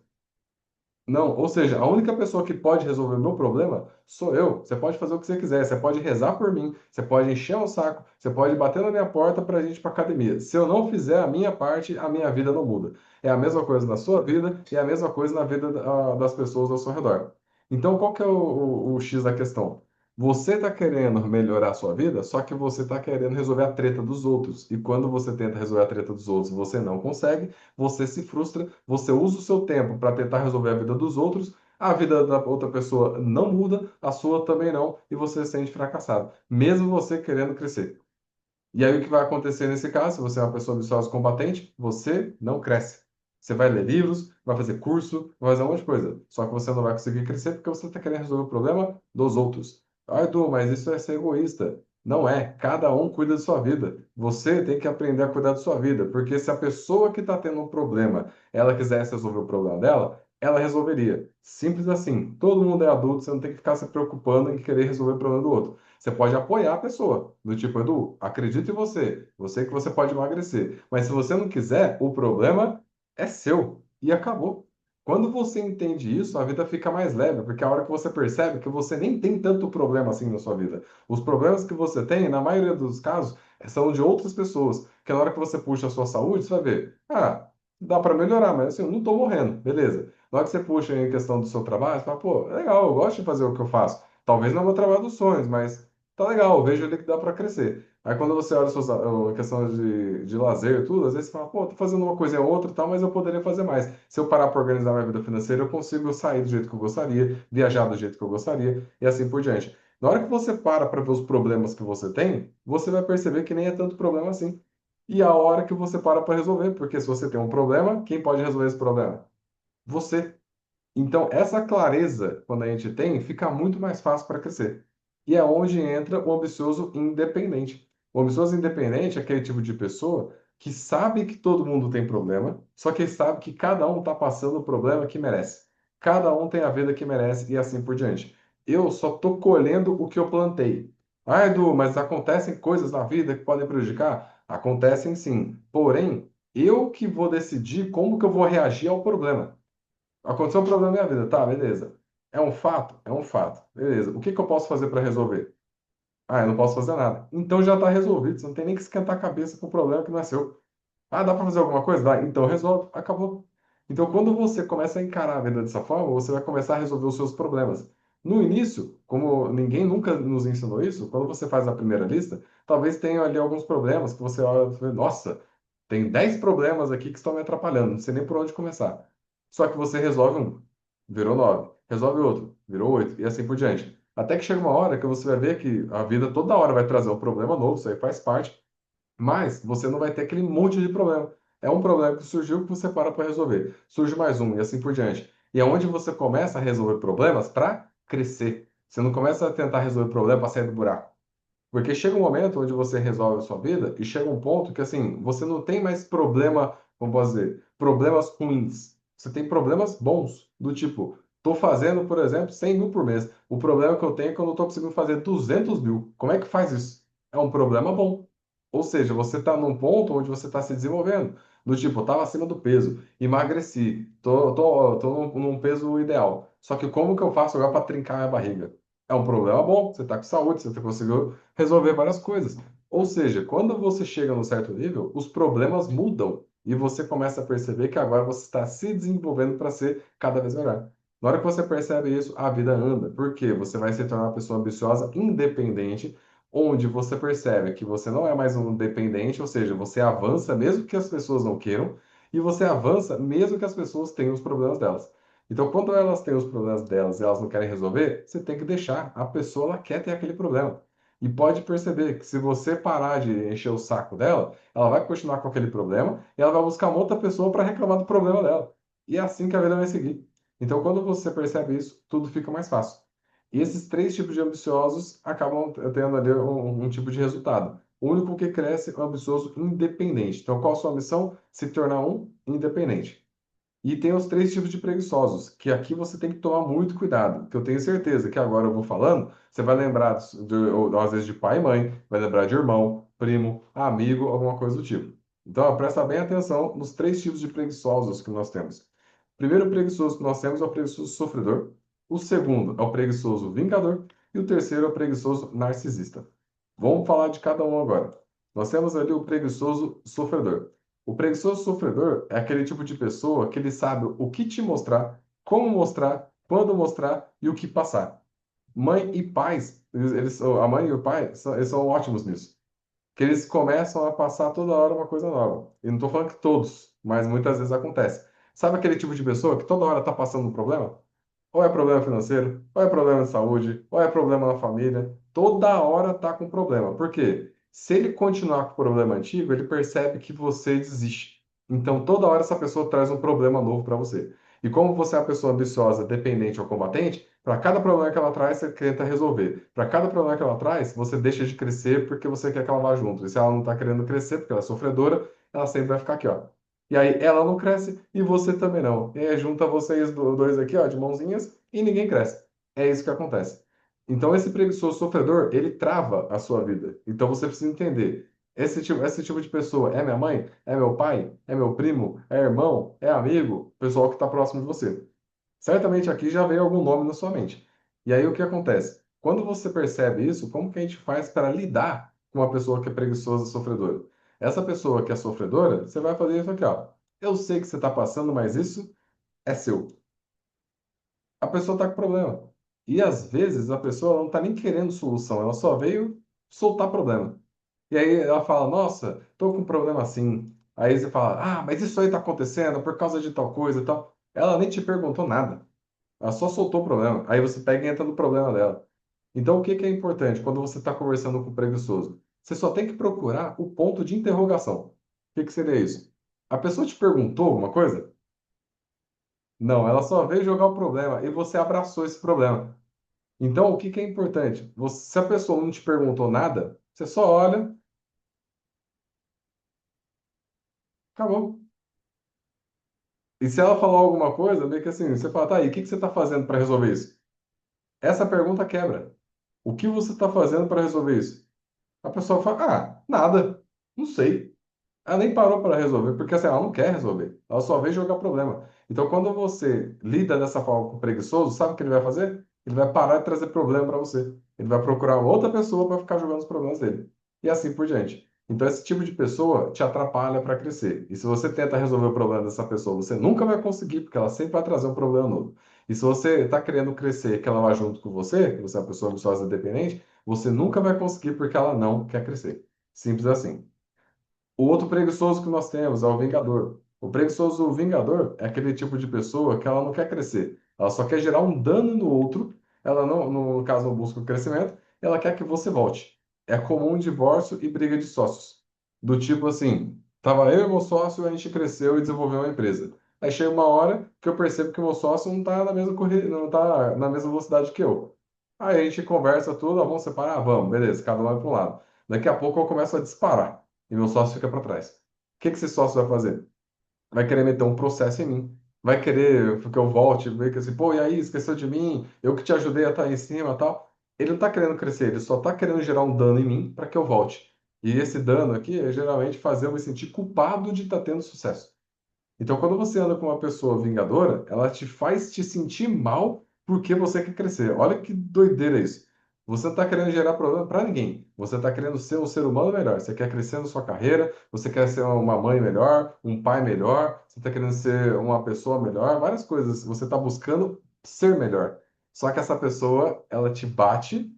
Não, ou seja, a única pessoa que pode resolver o meu problema sou eu. Você pode fazer o que você quiser, você pode rezar por mim, você pode encher o saco, você pode bater na minha porta para a gente ir para academia. Se eu não fizer a minha parte, a minha vida não muda. É a mesma coisa na sua vida e é a mesma coisa na vida das pessoas ao seu redor. Então, qual que é o X da questão? Você está querendo melhorar a sua vida, só que você está querendo resolver a treta dos outros. E quando você tenta resolver a treta dos outros, e você não consegue, você se frustra, você usa o seu tempo para tentar resolver a vida dos outros, a vida da outra pessoa não muda, a sua também não, e você se sente fracassado, mesmo você querendo crescer. E aí o que vai acontecer nesse caso, se você é uma pessoa ambiciosa combatente, você não cresce. Você vai ler livros, vai fazer curso, vai fazer um monte de coisa. Só que você não vai conseguir crescer porque você está querendo resolver o problema dos outros. Ah, Edu, mas isso é ser egoísta. Não é. Cada um cuida de sua vida. Você tem que aprender a cuidar de sua vida. Porque se a pessoa que está tendo um problema, ela quisesse resolver o problema dela, ela resolveria. Simples assim. Todo mundo é adulto, você não tem que ficar se preocupando em querer resolver o problema do outro. Você pode apoiar a pessoa, do tipo, Edu, acredito em você, você que você pode emagrecer. Mas se você não quiser, o problema é seu e acabou. Quando você entende isso, a vida fica mais leve, porque a hora que você percebe que você nem tem tanto problema assim na sua vida. Os problemas que você tem, na maioria dos casos, são de outras pessoas. Que na hora que você puxa a sua saúde, você vai ver, ah, dá para melhorar, mas assim, eu não estou morrendo, beleza. Na hora que você puxa em questão do seu trabalho, você fala, pô, é legal, eu gosto de fazer o que eu faço. Talvez não é o meu trabalho dos sonhos, mas tá legal, vejo ali que dá para crescer. Aí quando você olha suas, a questão de lazer e tudo, às vezes você fala, pô, tô fazendo uma coisa ou outra e tal, mas eu poderia fazer mais. Se eu parar para organizar minha vida financeira, eu consigo sair do jeito que eu gostaria, viajar do jeito que eu gostaria e assim por diante. Na hora que você para ver os problemas que você tem, você vai perceber que nem é tanto problema assim. E a hora que você para resolver, porque se você tem um problema, quem pode resolver esse problema? Você. Então, essa clareza, quando a gente tem, fica muito mais fácil para crescer. E é onde entra o ambicioso independente. O ambicioso independente é aquele tipo de pessoa que sabe que todo mundo tem problema, só que sabe que cada um está passando o problema que merece. Cada um tem a vida que merece e assim por diante. Eu só estou colhendo o que eu plantei. Ah, Edu, mas acontecem coisas na vida que podem prejudicar? Acontecem sim. Porém, eu que vou decidir como que eu vou reagir ao problema. Aconteceu um problema na minha vida, tá, beleza. É um fato? É um fato. Beleza. O que que eu posso fazer para resolver? Ah, eu não posso fazer nada. Então já está resolvido. Você não tem nem que esquentar a cabeça com o problema que não é seu. Ah, dá para fazer alguma coisa? Dá. Então resolve. Acabou. Então, quando você começa a encarar a vida dessa forma, você vai começar a resolver os seus problemas. No início, como ninguém nunca nos ensinou isso, quando você faz a primeira lista, talvez tenha ali alguns problemas que você olha e fala, nossa, tem 10 problemas aqui que estão me atrapalhando, não sei nem por onde começar. Só que você resolve um, virou 9. Resolve outro, virou 8, e assim por diante. Até que chega uma hora que você vai ver que a vida toda hora vai trazer um problema novo, isso aí faz parte, mas você não vai ter aquele monte de problema. É um problema que surgiu que você para resolver. Surge mais um e assim por diante. E é onde você começa a resolver problemas para crescer. Você não começa a tentar resolver problema para sair do buraco. Porque chega um momento onde você resolve a sua vida e chega um ponto que assim, você não tem mais problema, como posso dizer, problemas ruins. Você tem problemas bons, do tipo, tô fazendo, por exemplo, 100 mil por mês. O problema que eu tenho é que eu não tô conseguindo fazer 200 mil. Como é que faz isso? É um problema bom. Ou seja, você está num ponto onde você está se desenvolvendo. Do tipo, eu estava acima do peso, emagreci, tô num peso ideal. Só que como que eu faço agora para trincar minha barriga? É um problema bom, você está com saúde, você conseguiu resolver várias coisas. Ou seja, quando você chega num certo nível, os problemas mudam e você começa a perceber que agora você está se desenvolvendo para ser cada vez melhor. Na hora que você percebe isso, a vida anda. Por quê? Você vai se tornar uma pessoa ambiciosa, independente, onde você percebe que você não é mais um dependente, ou seja, você avança mesmo que as pessoas não queiram, e você avança mesmo que as pessoas tenham os problemas delas. Então, quando elas têm os problemas delas e elas não querem resolver, você tem que deixar. A pessoa ela quer ter aquele problema. E pode perceber que se você parar de encher o saco dela, ela vai continuar com aquele problema e ela vai buscar uma outra pessoa para reclamar do problema dela. E é assim que a vida vai seguir. Então, quando você percebe isso, tudo fica mais fácil. E esses três tipos de ambiciosos acabam tendo ali um tipo de resultado. O único que cresce é o ambicioso independente. Então, qual a sua missão? Se tornar um independente. E tem os três tipos de preguiçosos, que aqui você tem que tomar muito cuidado, que eu tenho certeza que agora eu vou falando, você vai lembrar, ou, às vezes, de pai e mãe, vai lembrar de irmão, primo, amigo, alguma coisa do tipo. Então, ó, presta bem atenção nos três tipos de preguiçosos que nós temos. O primeiro preguiçoso que nós temos é o preguiçoso sofredor, o segundo é o preguiçoso vingador e o terceiro é o preguiçoso narcisista. Vamos falar de cada um agora. Nós temos ali o preguiçoso sofredor. O preguiçoso sofredor é aquele tipo de pessoa que ele sabe o que te mostrar, como mostrar, quando mostrar e o que passar. Mãe e pais, a mãe e o pai, eles são ótimos nisso. Que eles começam a passar toda hora uma coisa nova. E não estou falando que todos, mas muitas vezes acontece. Sabe aquele tipo de pessoa que toda hora está passando um problema? Ou é problema financeiro, ou é problema de saúde, ou é problema na família. Toda hora tá com problema. Por quê? Se ele continuar com o problema antigo, ele percebe que você desiste. Então, toda hora essa pessoa traz um problema novo para você. E como você é uma pessoa ambiciosa, dependente ou combatente, para cada problema que ela traz, você tenta resolver. Para cada problema que ela traz, você deixa de crescer porque você quer que ela vá junto. E se ela não está querendo crescer, porque ela é sofredora, ela sempre vai ficar aqui, ó. E aí ela não cresce e você também não. E aí junta vocês dois aqui, ó, de mãozinhas, e ninguém cresce. É isso que acontece. Então esse preguiçoso sofredor, ele trava a sua vida. Então você precisa entender. Esse tipo de pessoa é minha mãe? É meu pai? É meu primo? É irmão? É amigo? Pessoal que está próximo de você. Certamente aqui já veio algum nome na sua mente. E aí o que acontece? Quando você percebe isso, como que a gente faz para lidar com uma pessoa que é preguiçosa e sofredora? Essa pessoa que é sofredora, você vai fazer isso aqui, ó. Eu sei que você está passando, mas isso é seu. A pessoa está com problema. E às vezes a pessoa não está nem querendo solução, ela só veio soltar problema. E aí ela fala, nossa, tô com um problema assim. Aí você fala, ah, mas isso aí está acontecendo por causa de tal coisa e tal. Ela nem te perguntou nada. Ela só soltou o problema. Aí você pega e entra no problema dela. Então, o que que é importante quando você está conversando com o preguiçoso? Você só tem que procurar o ponto de interrogação. O que que seria isso? A pessoa te perguntou alguma coisa? Não, ela só veio jogar o problema e você abraçou esse problema. Então, o que que é importante? Se a pessoa não te perguntou nada, você só olha, acabou. E se ela falar alguma coisa, meio que assim, você fala, tá aí, o que que você está fazendo para resolver isso? Essa pergunta quebra. O que você está fazendo para resolver isso? A pessoa fala, ah, nada, não sei. Ela nem parou para resolver, porque assim, ela não quer resolver. Ela só vem jogar problema. Então, quando você lida dessa forma com o preguiçoso, sabe o que ele vai fazer? Ele vai parar de trazer problema para você. Ele vai procurar outra pessoa para ficar jogando os problemas dele. E assim por diante. Então, esse tipo de pessoa te atrapalha para crescer. E se você tenta resolver o problema dessa pessoa, você nunca vai conseguir, porque ela sempre vai trazer um problema novo. E se você está querendo crescer, que ela vá junto com você, que você é uma pessoa ambiciosa e independente, você nunca vai conseguir porque ela não quer crescer. Simples assim. O outro preguiçoso que nós temos é o vingador. O preguiçoso vingador é aquele tipo de pessoa que ela não quer crescer. Ela só quer gerar um dano no outro. Ela não, no caso, não busca o crescimento. Ela quer que você volte. É comum divórcio e briga de sócios. Do tipo assim, tava eu e meu sócio, a gente cresceu e desenvolveu uma empresa. Aí chega uma hora que eu percebo que o meu sócio não está na mesma corrida, não tá na mesma velocidade que eu. Aí a gente conversa tudo, vamos separar? Vamos, beleza, cada um vai para um lado. Daqui a pouco eu começo a disparar e meu sócio fica para trás. O que que esse sócio vai fazer? Vai querer meter um processo em mim. Vai querer que eu volte, ver que assim, pô, e aí, esqueceu de mim? Eu que te ajudei a estar aí em cima e tal. Ele não está querendo crescer, ele só está querendo gerar um dano em mim para que eu volte. E esse dano aqui é geralmente fazer eu me sentir culpado de estar tendo sucesso. Então, quando você anda com uma pessoa vingadora, ela te faz te sentir mal porque você quer crescer. Olha que doideira isso. Você não está querendo gerar problema para ninguém. Você está querendo ser um ser humano melhor. Você quer crescer na sua carreira, você quer ser uma mãe melhor, um pai melhor, você está querendo ser uma pessoa melhor, várias coisas. Você está buscando ser melhor. Só que essa pessoa, ela te bate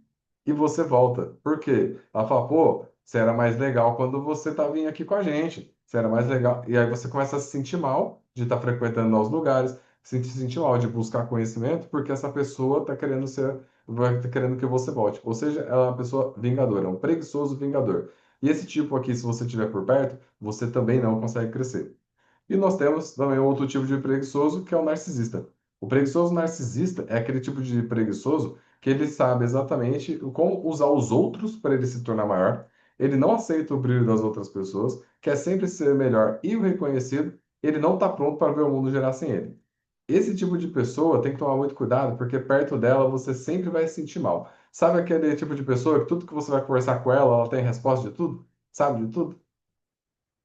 e você volta. Por quê? Ela fala, pô, você era mais legal quando você estava vindo aqui com a gente. Você era mais legal. E aí você começa a se sentir mal de estar frequentando novos lugares, se sentir mal de buscar conhecimento, porque essa pessoa está querendo ser, vai tá querendo que você volte. Ou seja, ela é uma pessoa vingadora, é um preguiçoso vingador. E esse tipo aqui, se você estiver por perto, você também não consegue crescer. E nós temos também outro tipo de preguiçoso, que é o narcisista. O preguiçoso narcisista é aquele tipo de preguiçoso que ele sabe exatamente como usar os outros para ele se tornar maior. Ele não aceita o brilho das outras pessoas, quer sempre ser melhor e o reconhecido. Ele não está pronto para ver o mundo girar sem ele. Esse tipo de pessoa tem que tomar muito cuidado, porque perto dela você sempre vai se sentir mal. Sabe aquele tipo de pessoa que tudo que você vai conversar com ela, ela tem resposta de tudo? Sabe de tudo?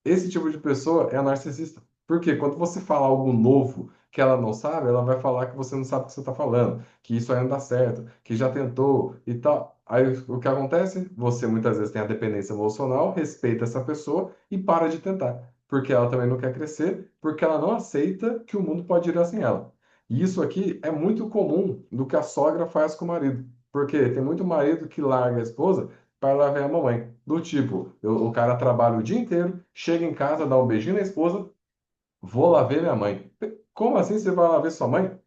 Esse tipo de pessoa é a narcisista. Porque quando você fala algo novo que ela não sabe, ela vai falar que você não sabe o que você está falando, que isso aí não dá certo, que já tentou e tal. Aí o que acontece? Você muitas vezes tem a dependência emocional, respeita essa pessoa e para de tentar. Porque ela também não quer crescer, porque ela não aceita que o mundo pode ir sem ela. E isso aqui é muito comum do que a sogra faz com o marido. Porque tem muito marido que larga a esposa para lá ver a mamãe. Do tipo, o cara trabalha o dia inteiro, chega em casa, dá um beijinho na esposa, vou lá ver minha mãe. Como assim você vai lá ver sua mãe?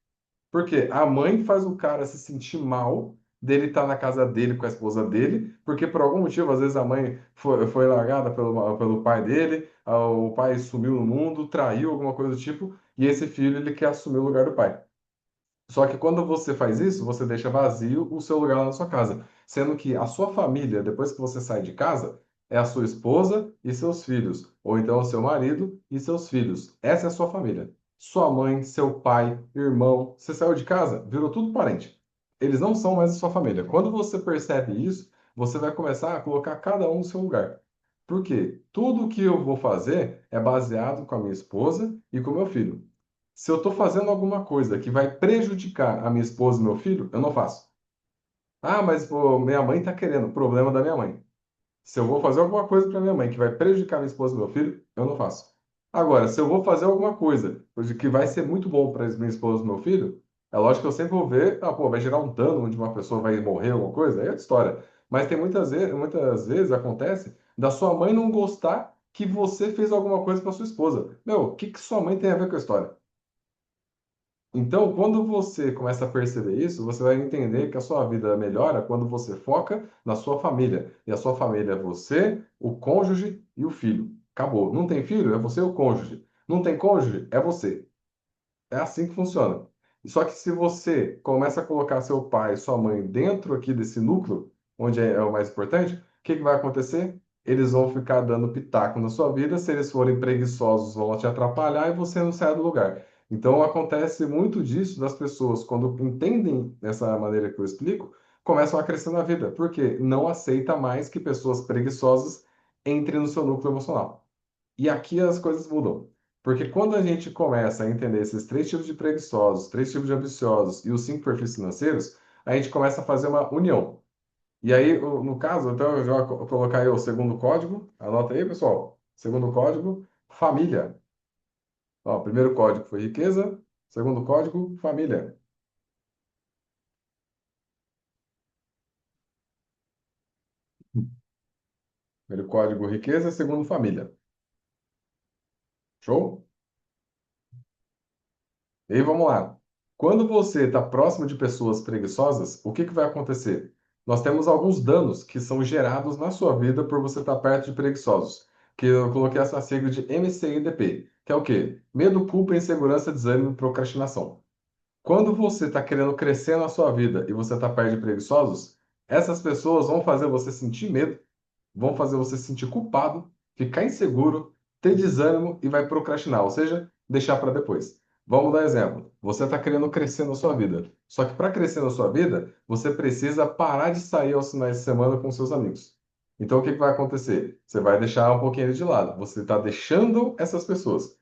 Porque a mãe faz o cara se sentir mal dele estar na casa dele com a esposa dele, porque por algum motivo, às vezes a mãe foi largada pelo pai dele, o pai sumiu no mundo, traiu, alguma coisa do tipo, e esse filho ele quer assumir o lugar do pai. Só que quando você faz isso, você deixa vazio o seu lugar lá na sua casa. Sendo que a sua família, depois que você sai de casa, é a sua esposa e seus filhos. Ou então o seu marido e seus filhos. Essa é a sua família. Sua mãe, seu pai, irmão. Você saiu de casa, virou tudo parente. Eles não são mais a sua família. Quando você percebe isso, você vai começar a colocar cada um no seu lugar. Por quê? Tudo que eu vou fazer é baseado com a minha esposa e com o meu filho. Se eu estou fazendo alguma coisa que vai prejudicar a minha esposa e meu filho, eu não faço. Ah, mas pô, minha mãe está querendo, problema da minha mãe. Se eu vou fazer alguma coisa para minha mãe que vai prejudicar minha esposa e meu filho, eu não faço. Agora, se eu vou fazer alguma coisa que vai ser muito bom para minha esposa e meu filho, é lógico que eu sempre vou ver, ah, pô, vai gerar um dano onde uma pessoa vai morrer, alguma coisa, aí é outra história. Mas tem muitas vezes acontece da sua mãe não gostar que você fez alguma coisa para sua esposa. Meu, o que que sua mãe tem a ver com a história? Então, quando você começa a perceber isso, você vai entender que a sua vida melhora quando você foca na sua família. E a sua família é você, o cônjuge e o filho. Acabou. Não tem filho? É você e o cônjuge. Não tem cônjuge? É você. É assim que funciona. Só que se você começa a colocar seu pai e sua mãe dentro aqui desse núcleo, onde é o mais importante, o que que vai acontecer? Eles vão ficar dando pitaco na sua vida. Se eles forem preguiçosos, vão te atrapalhar e você não sai do lugar. Então acontece muito disso das pessoas, quando entendem dessa maneira que eu explico, começam a crescer na vida, porque não aceita mais que pessoas preguiçosas entrem no seu núcleo emocional. E aqui as coisas mudam. Porque quando a gente começa a entender esses três tipos de preguiçosos, três tipos de ambiciosos e os cinco perfis financeiros, a gente começa a fazer uma união. E aí, no caso, então eu já vou colocar aí o segundo código. Anota aí, pessoal. Segundo código, família. Ó, primeiro código foi riqueza, segundo código, família. Primeiro código, riqueza, segundo, família. Show? E aí, vamos lá. Quando você está próximo de pessoas preguiçosas, o que que vai acontecer? Nós temos alguns danos que são gerados na sua vida por você estar perto de preguiçosos, que eu coloquei essa sigla de MCIDP, que é o quê? Medo, culpa, insegurança, desânimo e procrastinação. Quando você está querendo crescer na sua vida e você está perto de preguiçosos, essas pessoas vão fazer você sentir medo, vão fazer você se sentir culpado, ficar inseguro, ter desânimo e vai procrastinar, ou seja, deixar para depois. Vamos dar exemplo. Você está querendo crescer na sua vida. Só que para crescer na sua vida, você precisa parar de sair aos finais de semana com seus amigos. Então, o que que vai acontecer? Você vai deixar um pouquinho ele de lado. Você está deixando essas pessoas.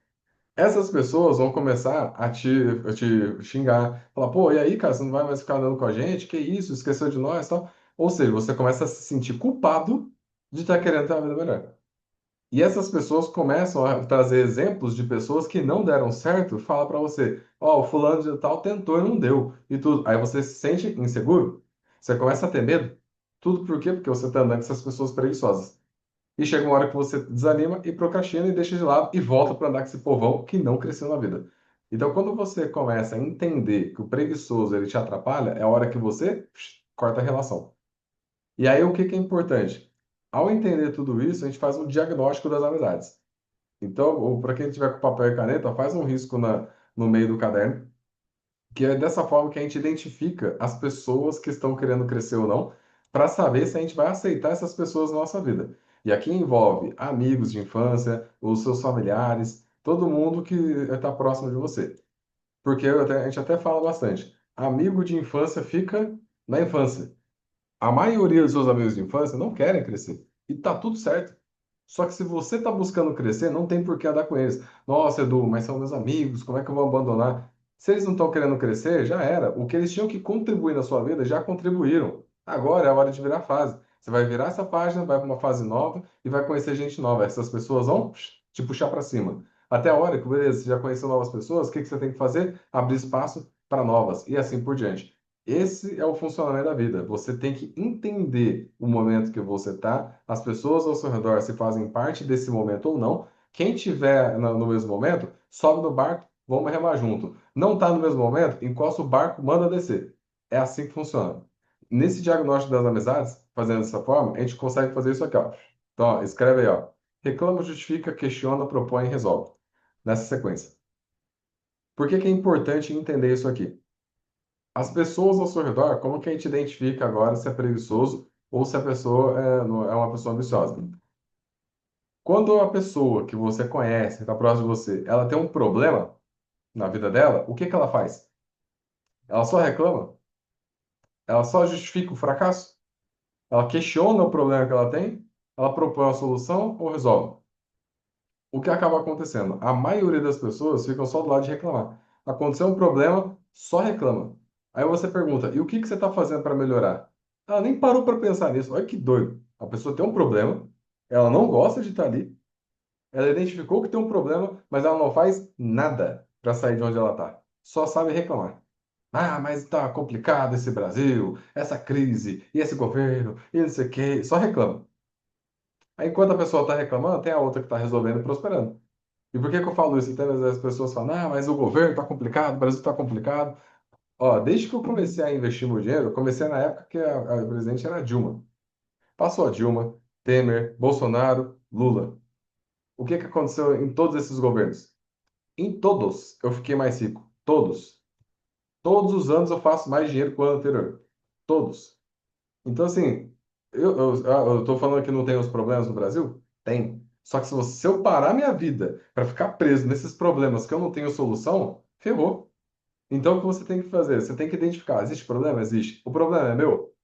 Essas pessoas vão começar a te xingar, falar, pô, e aí, cara, você não vai mais ficar andando com a gente? Que isso? Esqueceu de nós, tal. Ou seja, você começa a se sentir culpado de estar querendo ter uma vida melhor. E essas pessoas começam a trazer exemplos de pessoas que não deram certo, fala para você, ó, o fulano de tal tentou e não deu, e tudo. Aí você se sente inseguro, você começa a ter medo. Tudo por quê? Porque você está andando com essas pessoas preguiçosas. E chega uma hora que você desanima e procrastina e deixa de lado e volta para andar com esse povão que não cresceu na vida. Então, quando você começa a entender que o preguiçoso ele te atrapalha, é a hora que você corta a relação. E aí, o que que é importante? Ao entender tudo isso, a gente faz um diagnóstico das amizades. Então, para quem tiver com papel e caneta, faz um risco no meio do caderno que é dessa forma que a gente identifica as pessoas que estão querendo crescer ou não, para saber se a gente vai aceitar essas pessoas na nossa vida. E aqui envolve amigos de infância, os seus familiares, todo mundo que está próximo de você. Porque a gente até fala bastante. Amigo de infância fica na infância. A maioria dos seus amigos de infância não querem crescer. E tá tudo certo. Só que se você está buscando crescer, não tem por que andar com eles. Nossa, Edu, mas são meus amigos, como é que eu vou abandonar? Se eles não estão querendo crescer, já era. O que eles tinham que contribuir na sua vida, já contribuíram. Agora é a hora de virar fase. Você vai virar essa página, vai para uma fase nova e vai conhecer gente nova. Essas pessoas vão te puxar para cima. Até a hora que, beleza, você já conheceu novas pessoas, o que que você tem que fazer? Abrir espaço para novas e assim por diante. Esse é o funcionamento da vida. Você tem que entender o momento que você está, as pessoas ao seu redor se fazem parte desse momento ou não. Quem tiver no mesmo momento, sobe no barco, vamos remar junto. Não está no mesmo momento, encosta o barco, manda descer. É assim que funciona. Nesse diagnóstico das amizades, fazendo dessa forma, a gente consegue fazer isso aqui, ó. Então, ó, escreve aí, ó. Reclama, justifica, questiona, propõe e resolve. Nessa sequência. Por que que é importante entender isso aqui? As pessoas ao seu redor, como que a gente identifica agora se é preguiçoso ou se a pessoa é uma pessoa ambiciosa? Quando a pessoa que você conhece, está próxima de você, ela tem um problema na vida dela, o que que ela faz? Ela só reclama? Ela só justifica o fracasso? Ela questiona o problema que ela tem? Ela propõe uma solução ou resolve? O que acaba acontecendo? A maioria das pessoas ficam só do lado de reclamar. Aconteceu um problema, só reclama. Aí você pergunta, e o que que você está fazendo para melhorar? Ela nem parou para pensar nisso. Olha que doido. A pessoa tem um problema, ela não gosta de estar ali, ela identificou que tem um problema, mas ela não faz nada para sair de onde ela está. Só sabe reclamar. Ah, mas tá complicado esse Brasil, essa crise, e esse governo, e não sei o quê. Só reclama. Aí, enquanto a pessoa está reclamando, tem a outra que está resolvendo e prosperando. E por que que eu falo isso? Então, às vezes as pessoas falam, ah, mas o governo está complicado, o Brasil está complicado. Ó, desde que eu comecei a investir meu dinheiro, eu comecei na época que a presidente era a Dilma. Passou a Dilma, Temer, Bolsonaro, Lula. O que que aconteceu em todos esses governos? Em todos eu fiquei mais rico. Todos. Todos os anos eu faço mais dinheiro que o ano anterior. Todos. Então, assim, eu tô falando que não tem os problemas no Brasil? Tem. Só que se eu parar minha vida para ficar preso nesses problemas que eu não tenho solução, ferrou. Então, o que você tem que fazer? Você tem que identificar, existe problema? Existe. O problema é meu?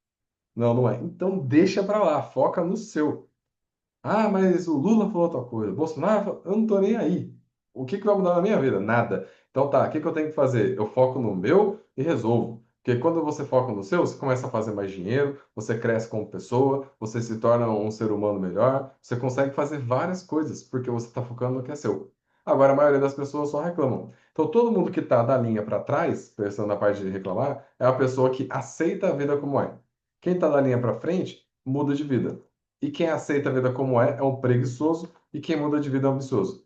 Não, não é. Então, deixa para lá, foca no seu. Ah, mas o Lula falou outra coisa. Bolsonaro falou... Eu não tô nem aí. O que que vai mudar na minha vida? Nada. Então tá, o que que eu tenho que fazer? Eu foco no meu e resolvo. Porque quando você foca no seu, você começa a fazer mais dinheiro, você cresce como pessoa, você se torna um ser humano melhor, você consegue fazer várias coisas, porque você está focando no que é seu. Agora, a maioria das pessoas só reclamam. Então, todo mundo que está da linha para trás, pensando na parte de reclamar, é a pessoa que aceita a vida como é. Quem está da linha para frente, muda de vida. E quem aceita a vida como é um preguiçoso, e quem muda de vida é um ambicioso.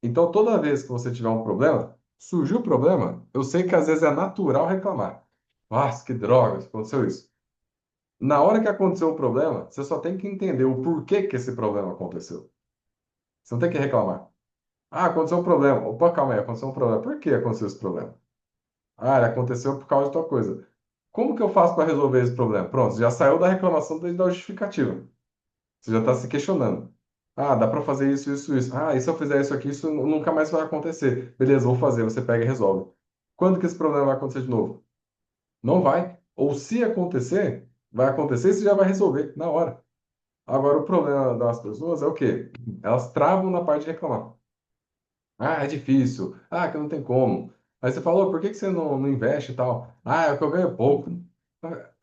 Então, toda vez que você tiver um problema, surgiu o problema, eu sei que às vezes é natural reclamar. Nossa, que droga, aconteceu isso. Na hora que aconteceu o problema, você só tem que entender o porquê que esse problema aconteceu. Você não tem que reclamar. Ah, aconteceu um problema. Opa, calma aí, aconteceu um problema. Por que aconteceu esse problema? Ah, ele aconteceu por causa de tal coisa. Como que eu faço para resolver esse problema? Pronto, já saiu da reclamação desde a justificativa. Você já está se questionando. Ah, dá para fazer isso, isso, isso. Ah, e se eu fizer isso aqui, isso nunca mais vai acontecer. Beleza, vou fazer. Você pega e resolve. Quando que esse problema vai acontecer de novo? Não vai. Ou se acontecer, vai acontecer e você já vai resolver na hora. Agora, o problema das pessoas é o quê? Elas travam na parte de reclamar. Ah, é difícil. Ah, que não tem como. Aí você falou, por que que você não investe e tal? Ah, é que eu ganho pouco.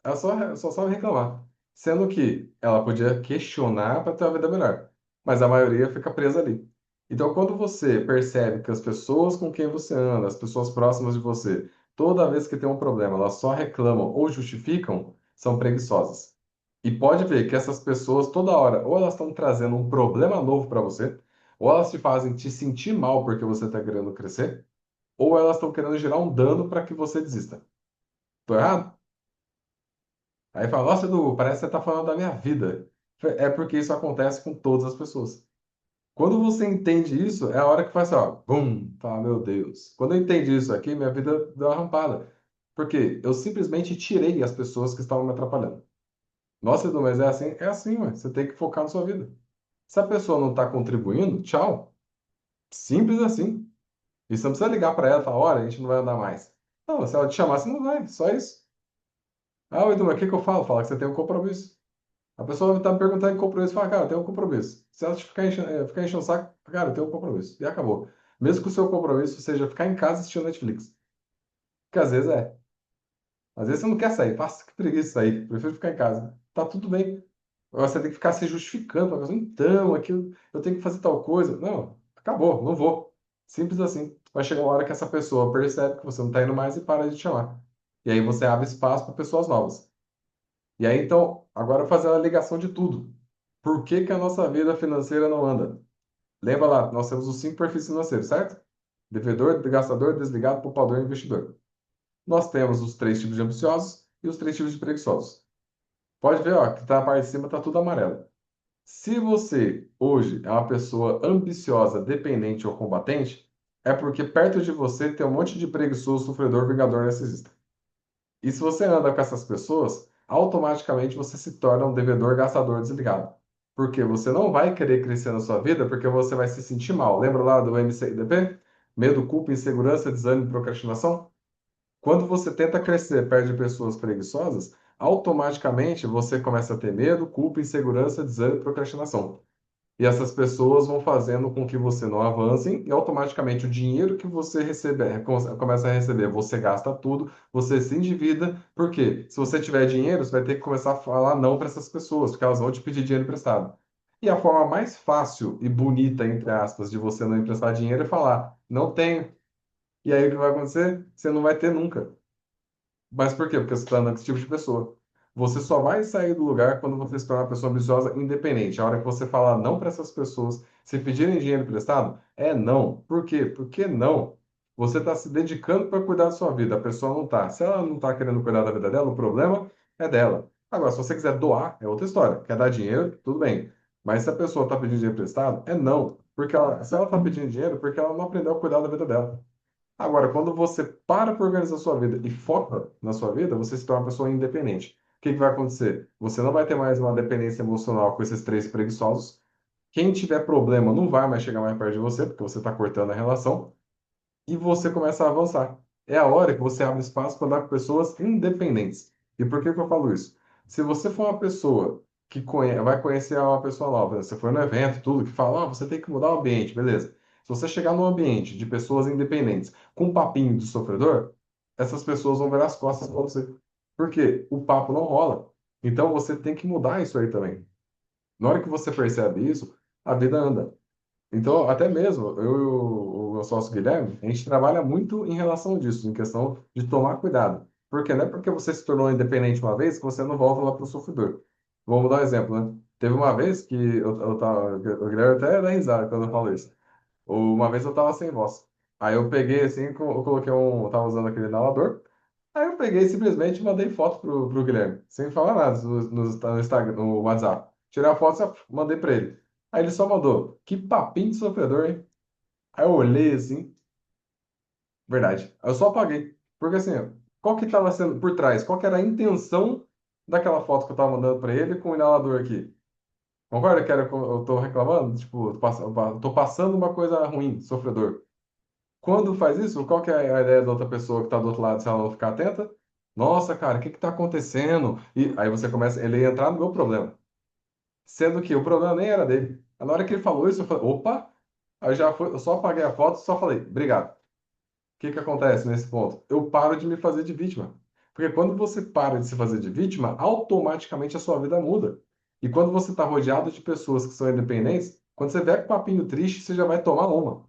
Ela só sabe reclamar. Sendo que ela podia questionar para ter uma vida melhor. Mas a maioria fica presa ali. Então, quando você percebe que as pessoas com quem você anda, as pessoas próximas de você, toda vez que tem um problema, elas só reclamam ou justificam, são preguiçosas. E pode ver que essas pessoas, toda hora, ou elas estão trazendo um problema novo para você, ou elas te fazem te sentir mal porque você está querendo crescer, ou elas estão querendo gerar um dano para que você desista. Tô errado? Aí fala, nossa, Edu, parece que você está falando da minha vida. É porque isso acontece com todas as pessoas. Quando você entende isso, é a hora que faz assim, ó, bum, fala, meu Deus. Quando eu entendi isso aqui, minha vida deu uma rampada. Porque eu simplesmente tirei as pessoas que estavam me atrapalhando. Nossa, Edu, mas é assim? É assim, ué. Você tem que focar na sua vida. Se a pessoa não está contribuindo, tchau. Simples assim. E você não precisa ligar para ela e falar, olha, a gente não vai andar mais. Não, se ela te chamar, você não vai, só isso. Ah, Edu, mas o que que eu falo? Fala que você tem um compromisso. A pessoa está me perguntando em compromisso, fala, cara, eu tenho um compromisso. Se ela te ficar enchendo o saco, cara, eu tenho um compromisso. E acabou. Mesmo que o seu compromisso seja ficar em casa assistindo Netflix. Que às vezes é. Às vezes você não quer sair. Nossa, que preguiça de sair. Prefiro ficar em casa. Tá tudo bem. Agora você tem que ficar se justificando. Pra pessoa, então, aqui eu tenho que fazer tal coisa. Não, acabou, não vou. Simples assim. Vai chegar uma hora que essa pessoa percebe que você não está indo mais e para de te chamar. E aí você abre espaço para pessoas novas. E aí, então, agora fazer a ligação de tudo. Por que que a nossa vida financeira não anda? Lembra lá, nós temos os cinco perfis financeiros, certo? Devedor, gastador, desligado, poupador e investidor. Nós temos os três tipos de ambiciosos e os três tipos de preguiçosos. Pode ver, ó, que tá na parte de cima tá tudo amarelo. Se você hoje é uma pessoa ambiciosa, dependente ou combatente, é porque perto de você tem um monte de preguiçoso, sofredor, vingador, narcisista. E se você anda com essas pessoas, automaticamente você se torna um devedor, gastador, desligado. Porque você não vai querer crescer na sua vida porque você vai se sentir mal. Lembra lá do MCIDP? Medo, culpa, insegurança, desânimo e procrastinação? Quando você tenta crescer perto de pessoas preguiçosas, automaticamente você começa a ter medo, culpa, insegurança, desânimo e procrastinação. E essas pessoas vão fazendo com que você não avance e automaticamente o dinheiro que você receber, começa a receber, você gasta tudo, você se endivida. Por quê? Se você tiver dinheiro, você vai ter que começar a falar não para essas pessoas, porque elas vão te pedir dinheiro emprestado. E a forma mais fácil e bonita, entre aspas, de você não emprestar dinheiro é falar, não tenho. E aí o que vai acontecer? Você não vai ter nunca. Mas por quê? Porque você está andando com esse tipo de pessoa. Você só vai sair do lugar quando você se tornar uma pessoa ambiciosa independente. A hora que você falar não para essas pessoas, se pedirem dinheiro emprestado, é não. Por quê? Porque não. Você está se dedicando para cuidar da sua vida. A pessoa não está. Se ela não está querendo cuidar da vida dela, o problema é dela. Agora, se você quiser doar, é outra história. Quer dar dinheiro, tudo bem. Mas se a pessoa está pedindo dinheiro emprestado, é não. Porque se ela está pedindo dinheiro, porque ela não aprendeu a cuidar da vida dela. Agora, quando você para para organizar a sua vida e foca na sua vida, você se torna uma pessoa independente. O que que vai acontecer? Você não vai ter mais uma dependência emocional com esses três preguiçosos. Quem tiver problema não vai mais chegar mais perto de você, porque você está cortando a relação, e você começa a avançar. É a hora que você abre espaço para andar com pessoas independentes. E por que que eu falo isso? Se você for uma pessoa vai conhecer uma pessoa nova. Você foi no evento, tudo, que fala, você tem que mudar o ambiente, beleza. Se você chegar num ambiente de pessoas independentes com um papinho de sofredor, essas pessoas vão virar as costas para você. Por quê? O papo não rola. Então você tem que mudar isso aí também. Na hora que você percebe isso, a vida anda. Então, até mesmo, eu e o meu sócio Guilherme, a gente trabalha muito em relação disso, em questão de tomar cuidado. Porque não é porque você se tornou independente uma vez que você não volta lá para o sofredor. Vamos dar um exemplo, né? Teve uma vez que eu tava, o Guilherme até dá risada quando eu falo isso. Uma vez eu tava sem voz. Aí eu peguei assim, eu coloquei eu tava usando aquele inalador. Aí eu peguei e simplesmente mandei foto pro Guilherme, sem falar nada no Instagram, no WhatsApp. Tirei a foto e mandei para ele. Aí ele só mandou, que papinho de sofredor, hein? Aí eu olhei assim, verdade. Aí eu só apaguei. Porque assim, ó, qual que estava sendo por trás? Qual que era a intenção daquela foto que eu tava mandando para ele com o inalador aqui? Concorda que eu tô reclamando? Tipo, tô passando uma coisa ruim, sofredor. Quando faz isso, qual que é a ideia da outra pessoa que está do outro lado, se ela não ficar atenta? Nossa, cara, o que que tá acontecendo? E aí você começa, ele ia entrar no meu problema. Sendo que o problema nem era dele. Na hora que ele falou isso, eu falei, opa! Aí eu só apaguei a foto e só falei, obrigado. O que que acontece nesse ponto? Eu paro de me fazer de vítima. Porque quando você para de se fazer de vítima, automaticamente a sua vida muda. E quando você está rodeado de pessoas que são independentes, quando você vier com um papinho triste, você já vai tomar uma.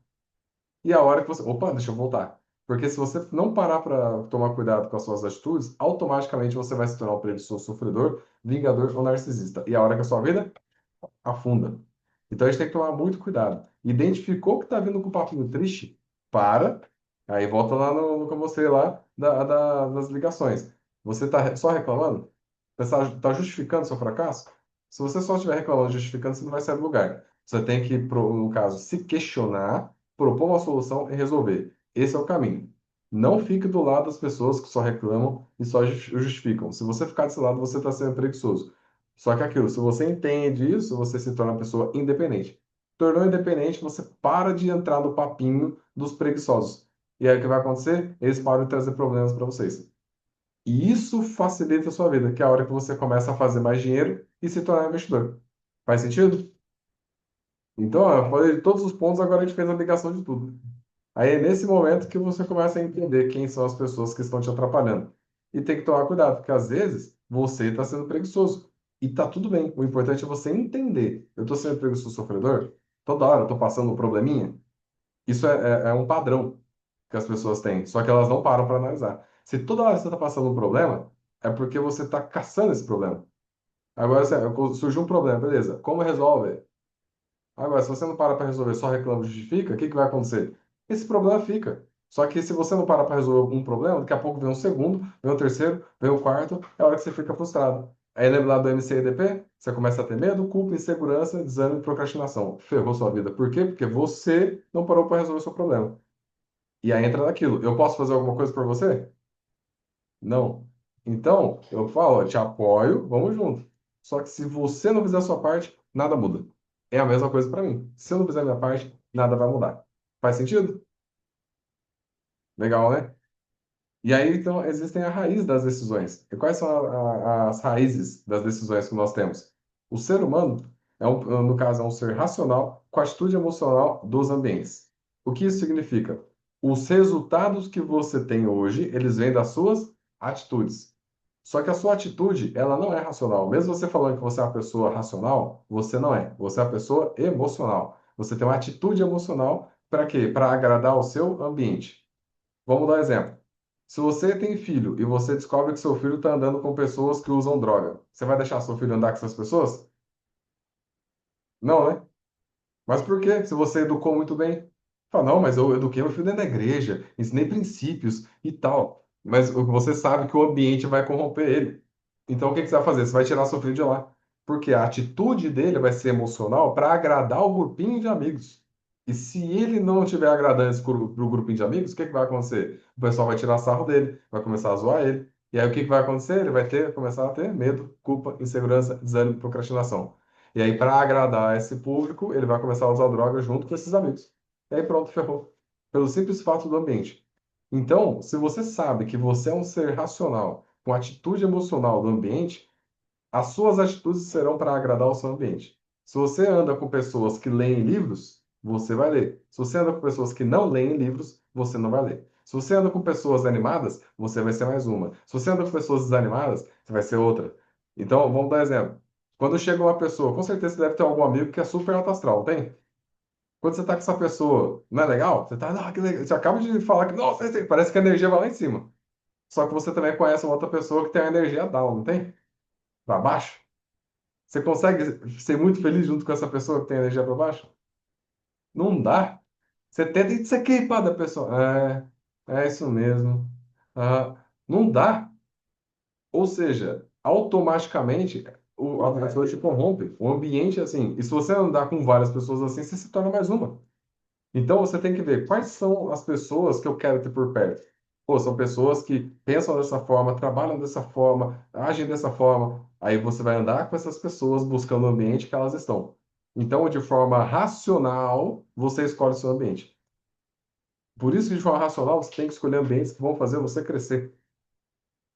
E a hora que você. Opa, deixa eu voltar. Porque se você não parar para tomar cuidado com as suas atitudes, automaticamente você vai se tornar um preguiçoso, sofredor, vingador ou narcisista. E a hora que a sua vida afunda. Então a gente tem que tomar muito cuidado. Identificou que está vindo com um papinho triste? Para. Aí volta lá no que eu mostrei lá das ligações. Você está só reclamando? Você está justificando seu fracasso? Se você só estiver reclamando, justificando, você não vai sair do lugar. Você tem que, no caso, se questionar, propor uma solução e resolver. Esse é o caminho. Não fique do lado das pessoas que só reclamam e só justificam. Se você ficar desse lado, você está sendo preguiçoso. Só que aquilo, se você entende isso, você se torna uma pessoa independente. Tornou independente, você para de entrar no papinho dos preguiçosos. E aí o que vai acontecer? Eles param de trazer problemas para vocês. E isso facilita a sua vida, que é a hora que você começa a fazer mais dinheiro e se tornar investidor. Faz sentido? Então, ó, eu falei de todos os pontos, agora a gente fez a ligação de tudo. Aí é nesse momento que você começa a entender quem são as pessoas que estão te atrapalhando. E tem que tomar cuidado, porque às vezes você está sendo preguiçoso. E tá tudo bem. O importante é você entender. Eu estou sendo preguiçoso sofredor? Toda hora eu estou passando um probleminha? Isso é um padrão que as pessoas têm, só que elas não param para analisar. Se toda hora você está passando um problema, é porque você está caçando esse problema. Agora, surgiu um problema, beleza. Como resolve? Agora, se você não para para resolver, só reclama e justifica, o que que vai acontecer? Esse problema fica. Só que se você não para para resolver um problema, daqui a pouco vem um segundo, vem um terceiro, vem um quarto, é a hora que você fica frustrado. Aí lembra lá do MCIDP? Você começa a ter medo, culpa, insegurança, desânimo e procrastinação. Ferrou sua vida. Por quê? Porque você não parou para resolver o seu problema. E aí entra naquilo. Eu posso fazer alguma coisa por você? Não. Então, eu falo, eu te apoio, vamos junto. Só que se você não fizer a sua parte, nada muda. É a mesma coisa para mim. Se eu não fizer a minha parte, nada vai mudar. Faz sentido? Legal, né? E aí, então, existem a raiz das decisões. E quais são as raízes das decisões que nós temos? O ser humano, no caso, é um ser racional com atitude emocional dos ambientes. O que isso significa? Os resultados que você tem hoje, eles vêm das suas atitudes. Só que a sua atitude, ela não é racional. Mesmo você falando que você é uma pessoa racional, você não é. Você é uma pessoa emocional. Você tem uma atitude emocional para quê? Para agradar o seu ambiente. Vamos dar um exemplo. Se você tem filho e você descobre que seu filho está andando com pessoas que usam droga, você vai deixar seu filho andar com essas pessoas? Não, né? Mas por quê? Se você educou muito bem. Fala, não, mas eu eduquei meu filho dentro da igreja, ensinei princípios e tal. Mas você sabe que o ambiente vai corromper ele. Então o que que você vai fazer? Você vai tirar seu filho de lá. Porque a atitude dele vai ser emocional para agradar o grupinho de amigos. E se ele não estiver agradando esse pro grupinho de amigos, o que que vai acontecer? O pessoal vai tirar sarro dele, vai começar a zoar ele. E aí o que que vai acontecer? Ele vai começar a ter medo, culpa, insegurança, desânimo, procrastinação. E aí, para agradar esse público, ele vai começar a usar droga junto com esses amigos. E aí, pronto, ferrou. Pelo simples fato do ambiente. Então, se você sabe que você é um ser racional, com atitude emocional do ambiente, As suas atitudes serão para agradar o seu ambiente. Se você anda com pessoas que leem livros, você vai ler. Se você anda com pessoas que não leem livros, você não vai ler. Se você anda com pessoas animadas, você vai ser mais uma. Se você anda com pessoas desanimadas, você vai ser outra. Então, vamos dar exemplo. Quando chega uma pessoa, com certeza você deve ter algum amigo que é super alto astral, não tem? Quando você tá com essa pessoa, não é legal? Você tá, ah, que legal. Você acaba de falar que, nossa, parece que a energia vai lá em cima. Só que você também conhece uma outra pessoa que tem a energia down, não tem? Para baixo. Você consegue ser muito feliz junto com essa pessoa que tem energia para baixo? Não dá. Você tenta e você queima da pessoa. É isso mesmo. Ah, não dá. Ou seja, automaticamente a pessoa te corrompe. O ambiente é assim. E se você andar com várias pessoas assim, você se torna mais uma. Então você tem que ver quais são as pessoas que eu quero ter por perto. Pô, são pessoas que pensam dessa forma, trabalham dessa forma, agem dessa forma. Aí você vai andar com essas pessoas buscando o ambiente que elas estão. Então, de forma racional, você escolhe o seu ambiente. Por isso que de forma racional você tem que escolher ambientes que vão fazer você crescer.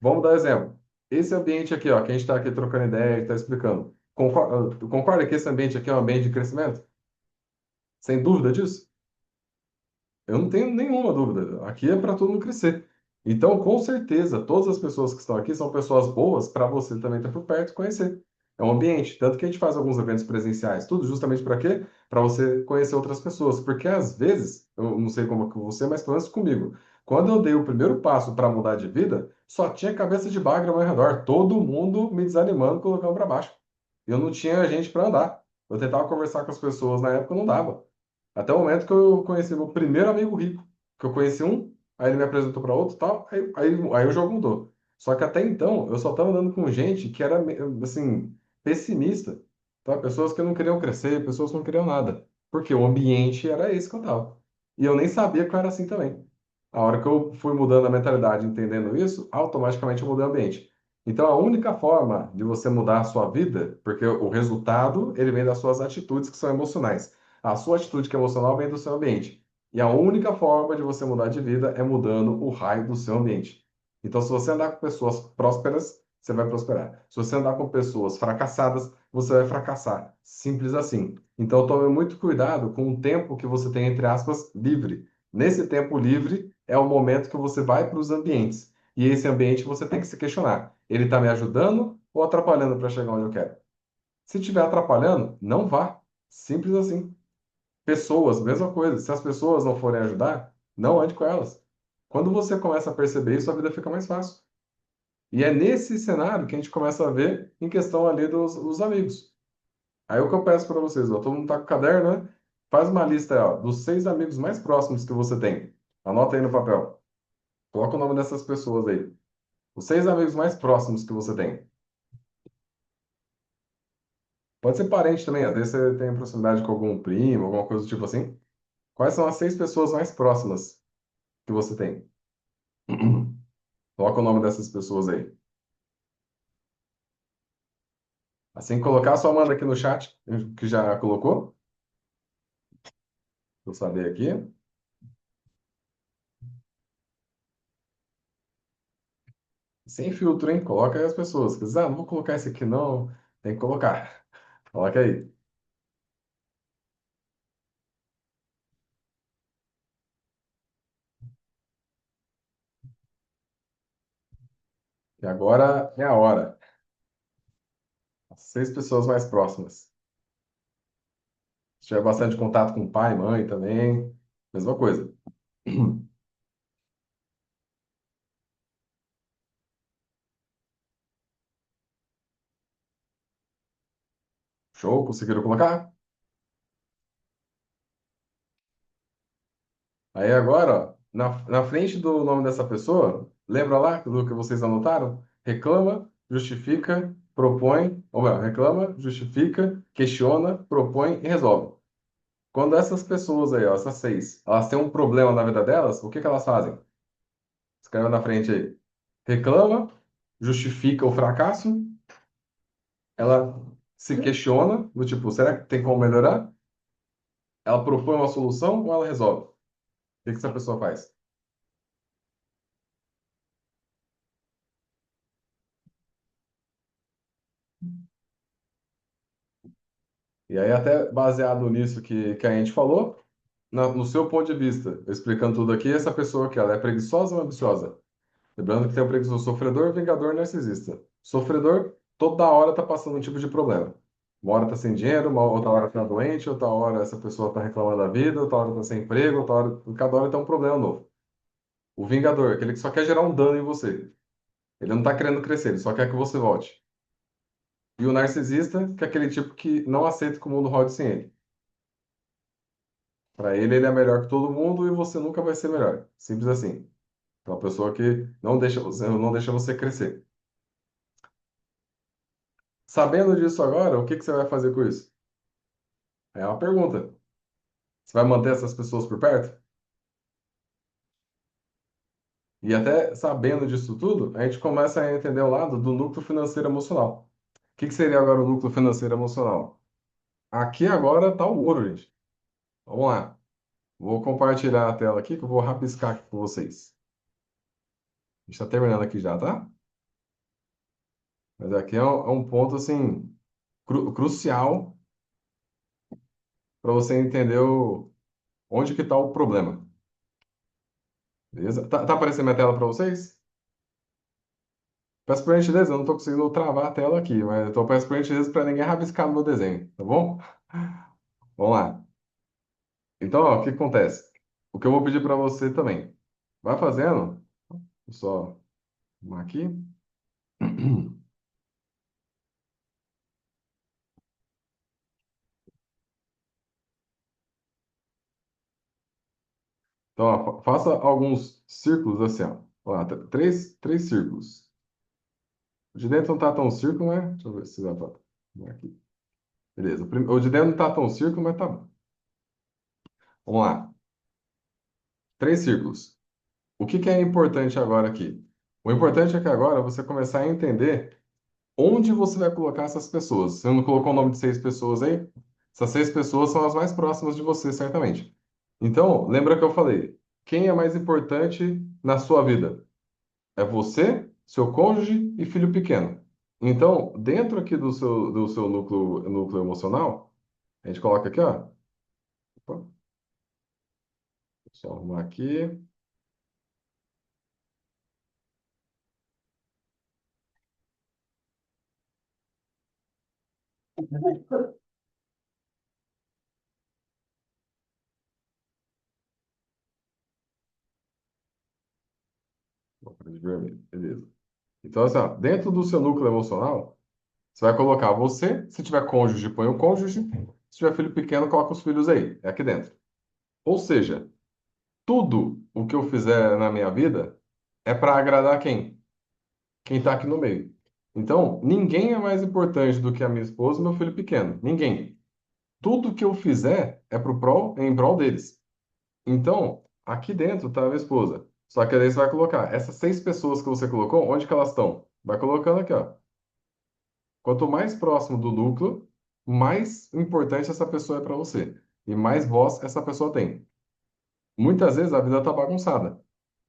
Vamos dar exemplo. Esse ambiente aqui, ó, que a gente está aqui trocando ideia e está explicando. Concorda que esse ambiente aqui é um ambiente de crescimento? Sem dúvida disso? Eu não tenho nenhuma dúvida. Aqui é para todo mundo crescer. Então, com certeza, todas as pessoas que estão aqui são pessoas boas para você também estar por perto e conhecer. É um ambiente. Tanto que a gente faz alguns eventos presenciais. Tudo justamente para quê? Para você conhecer outras pessoas. Porque às vezes, eu não sei como é com você, mas pelo menos comigo. Quando eu dei o primeiro passo para mudar de vida, só tinha cabeça de bagre ao meu redor. Todo mundo me desanimando, colocando para baixo. Eu não tinha gente para andar. Eu tentava conversar com as pessoas na época, não dava. Até o momento que eu conheci meu primeiro amigo rico, que eu conheci um, aí ele me apresentou para outro, e tal, aí o jogo mudou. Só que até então eu só estava andando com gente que era assim pessimista, tá? Pessoas que não queriam crescer, pessoas que não queriam nada, porque o ambiente era esse que eu tava. E eu nem sabia que eu era assim também. A hora que eu fui mudando a mentalidade, entendendo isso, automaticamente eu mudei o ambiente. Então a única forma de você mudar a sua vida, porque o resultado ele vem das suas atitudes que são emocionais. A sua atitude que é emocional vem do seu ambiente. E a única forma de você mudar de vida é mudando o raio do seu ambiente. Então, se você andar com pessoas prósperas, você vai prosperar. Se você andar com pessoas fracassadas, você vai fracassar. Simples assim. Então, tome muito cuidado com o tempo que você tem, entre aspas, livre. Nesse tempo livre é o momento que você vai para os ambientes. E esse ambiente você tem que se questionar. Ele está me ajudando ou atrapalhando para chegar onde eu quero? Se estiver atrapalhando, não vá. Simples assim. Pessoas, mesma coisa. Se as pessoas não forem ajudar, não ande com elas. Quando você começa a perceber isso, a vida fica mais fácil. E é nesse cenário que a gente começa a ver em questão ali dos amigos. Aí o que eu peço para vocês, ó, todo mundo tá com o caderno, né? Faz uma lista aí, ó, dos 6 amigos mais próximos que você tem. Anota aí no papel. Coloca o nome dessas pessoas aí. Os 6 amigos mais próximos que você tem. Pode ser parente também, às vezes você tem proximidade com algum primo, alguma coisa do tipo assim. Quais são as 6 pessoas mais próximas que você tem? Coloca o nome dessas pessoas aí. Assim que colocar, só manda aqui no chat, que já colocou, pra eu saber aqui. Sem filtro, hein? Coloca aí as pessoas. Quer dizer, não vou colocar esse aqui não. Tem que colocar. Coloca aí. E agora é a hora. As 6 pessoas mais próximas. Se tiver bastante contato com pai, mãe também, mesma coisa. Show? Conseguiram colocar? Aí agora, ó, na frente do nome dessa pessoa, lembra lá do que vocês anotaram? Reclama, justifica, propõe, ou melhor, reclama, justifica, questiona, propõe e resolve. Quando essas pessoas aí, ó, essas 6, elas têm um problema na vida delas, o que que elas fazem? Escreve na frente aí. Reclama, justifica o fracasso, ela se questiona, do tipo, será que tem como melhorar? Ela propõe uma solução ou ela resolve? O que que essa pessoa faz? E aí, até baseado nisso que a gente falou, no seu ponto de vista, explicando tudo aqui, essa pessoa que ela é preguiçosa ou ambiciosa? Lembrando que tem o preguiçoso sofredor, vingador, narcisista. Sofredor, toda hora tá passando um tipo de problema. Uma hora tá sem dinheiro, uma outra hora tá doente, outra hora essa pessoa tá reclamando da vida, outra hora tá sem emprego, outra hora, cada hora tem um problema novo. O vingador, aquele que só quer gerar um dano em você. Ele não tá querendo crescer, ele só quer que você volte. E o narcisista, que é aquele tipo que não aceita que o mundo rode sem ele. Para ele, ele é melhor que todo mundo e você nunca vai ser melhor. Simples assim. É uma pessoa que não deixa você crescer. Sabendo disso agora, o que que você vai fazer com isso? É uma pergunta. Você vai manter essas pessoas por perto? E até sabendo disso tudo, a gente começa a entender o lado do núcleo financeiro emocional. O que que seria agora o núcleo financeiro emocional? Aqui agora está o ouro, gente. Vamos lá. Vou compartilhar a tela aqui que eu vou rabiscar aqui com vocês. A gente está terminando aqui já, tá? Mas aqui é um ponto assim crucial para você entender onde que está o problema. Beleza? Tá aparecendo minha tela para vocês? Peço por gentileza, eu não estou conseguindo travar a tela aqui, mas eu estou peço por gentileza para ninguém rabiscar no meu desenho, tá bom? Vamos lá. Então, ó, o que acontece? O que eu vou pedir para você também. Vai fazendo, vou só arrumar aqui. Então, ó, faça alguns círculos assim, ó. Ó lá, três círculos. O de dentro não tá tão círculo, né? Deixa eu ver se dá para. Aqui. Beleza. O de dentro não tá tão círculo, mas tá bom. Vamos lá. Três círculos. O que que é importante agora aqui? O importante é que agora você começar a entender onde você vai colocar essas pessoas. Você não colocou o nome de 6 pessoas aí? Essas 6 pessoas são as mais próximas de você, certamente. Então, lembra que eu falei? Quem é mais importante na sua vida? É você, seu cônjuge e filho pequeno. Então, dentro aqui do seu núcleo emocional, a gente coloca aqui, ó. Opa, só arrumar aqui. Colocar de vermelho, beleza. Então, assim, ó, dentro do seu núcleo emocional, você vai colocar você, se tiver cônjuge, põe o cônjuge. Se tiver filho pequeno, coloca os filhos aí, é aqui dentro. Ou seja, tudo o que eu fizer na minha vida é para agradar quem? Quem está aqui no meio. Então, ninguém é mais importante do que a minha esposa e meu filho pequeno. Ninguém. Tudo que eu fizer é em prol deles. Então, aqui dentro está a minha esposa. Só que daí você vai colocar essas 6 pessoas que você colocou, onde que elas estão? Vai colocando aqui, ó. Quanto mais próximo do núcleo, mais importante essa pessoa é para você. E mais voz essa pessoa tem. Muitas vezes a vida está bagunçada.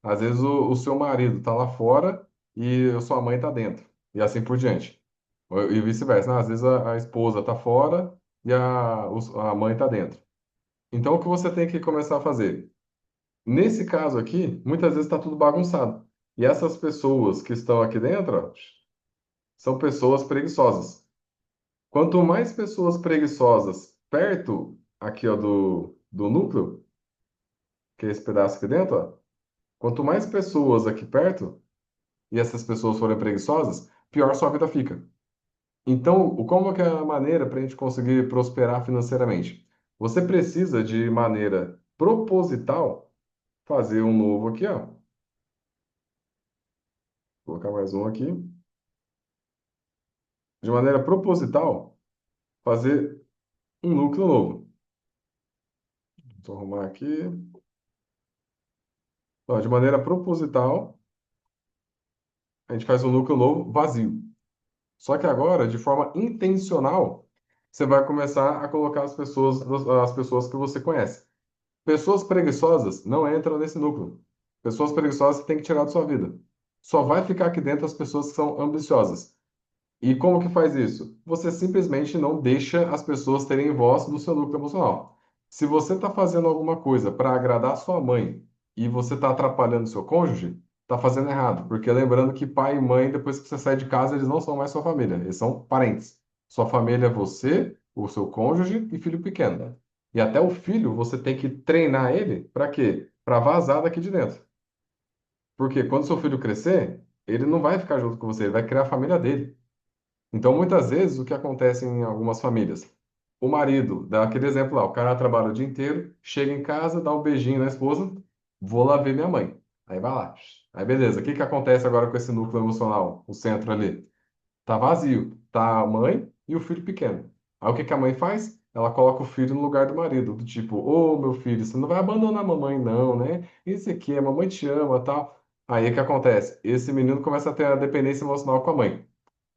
Às vezes o seu marido está lá fora e a sua mãe está dentro. E assim por diante. E vice-versa, né? Às vezes a esposa está fora e a mãe está dentro. Então, o que você tem que começar a fazer? Nesse caso aqui, muitas vezes está tudo bagunçado. E essas pessoas que estão aqui dentro, ó, são pessoas preguiçosas. Quanto mais pessoas preguiçosas perto aqui, ó, do núcleo, que é esse pedaço aqui dentro, ó, quanto mais pessoas aqui perto, e essas pessoas forem preguiçosas, pior sua vida fica. Então, como que é a maneira para a gente conseguir prosperar financeiramente? Você precisa, de maneira proposital, fazer um novo aqui, ó. Vou colocar mais um aqui. De maneira proposital, fazer um núcleo novo. Vou arrumar aqui. Ó, de maneira proposital, a gente faz um núcleo novo vazio. Só que agora, de forma intencional, você vai começar a colocar as pessoas que você conhece. Pessoas preguiçosas não entram nesse núcleo. Pessoas preguiçosas você tem que tirar da sua vida. Só vai ficar aqui dentro as pessoas que são ambiciosas. E como que faz isso? Você simplesmente não deixa as pessoas terem voz no seu núcleo emocional. Se você está fazendo alguma coisa para agradar sua mãe e você está atrapalhando seu cônjuge, está fazendo errado. Porque lembrando que pai e mãe, depois que você sai de casa, eles não são mais sua família, eles são parentes. Sua família é você, o seu cônjuge e filho pequeno. E até o filho, você tem que treinar ele para quê? Para vazar daqui de dentro. Porque quando seu filho crescer, ele não vai ficar junto com você, ele vai criar a família dele. Então, muitas vezes, o que acontece em algumas famílias? O marido, dá aquele exemplo lá, o cara trabalha o dia inteiro, chega em casa, dá um beijinho na esposa, vou lá ver minha mãe. Aí vai lá. Aí beleza, o que que acontece agora com esse núcleo emocional, o centro ali? Tá vazio, tá a mãe e o filho pequeno. Aí o que que a mãe faz? Ela coloca o filho no lugar do marido, do tipo, ô meu filho, você não vai abandonar a mamãe não, né? Isso aqui, a mamãe te ama, tal. Aí o que acontece? Esse menino começa a ter a dependência emocional com a mãe.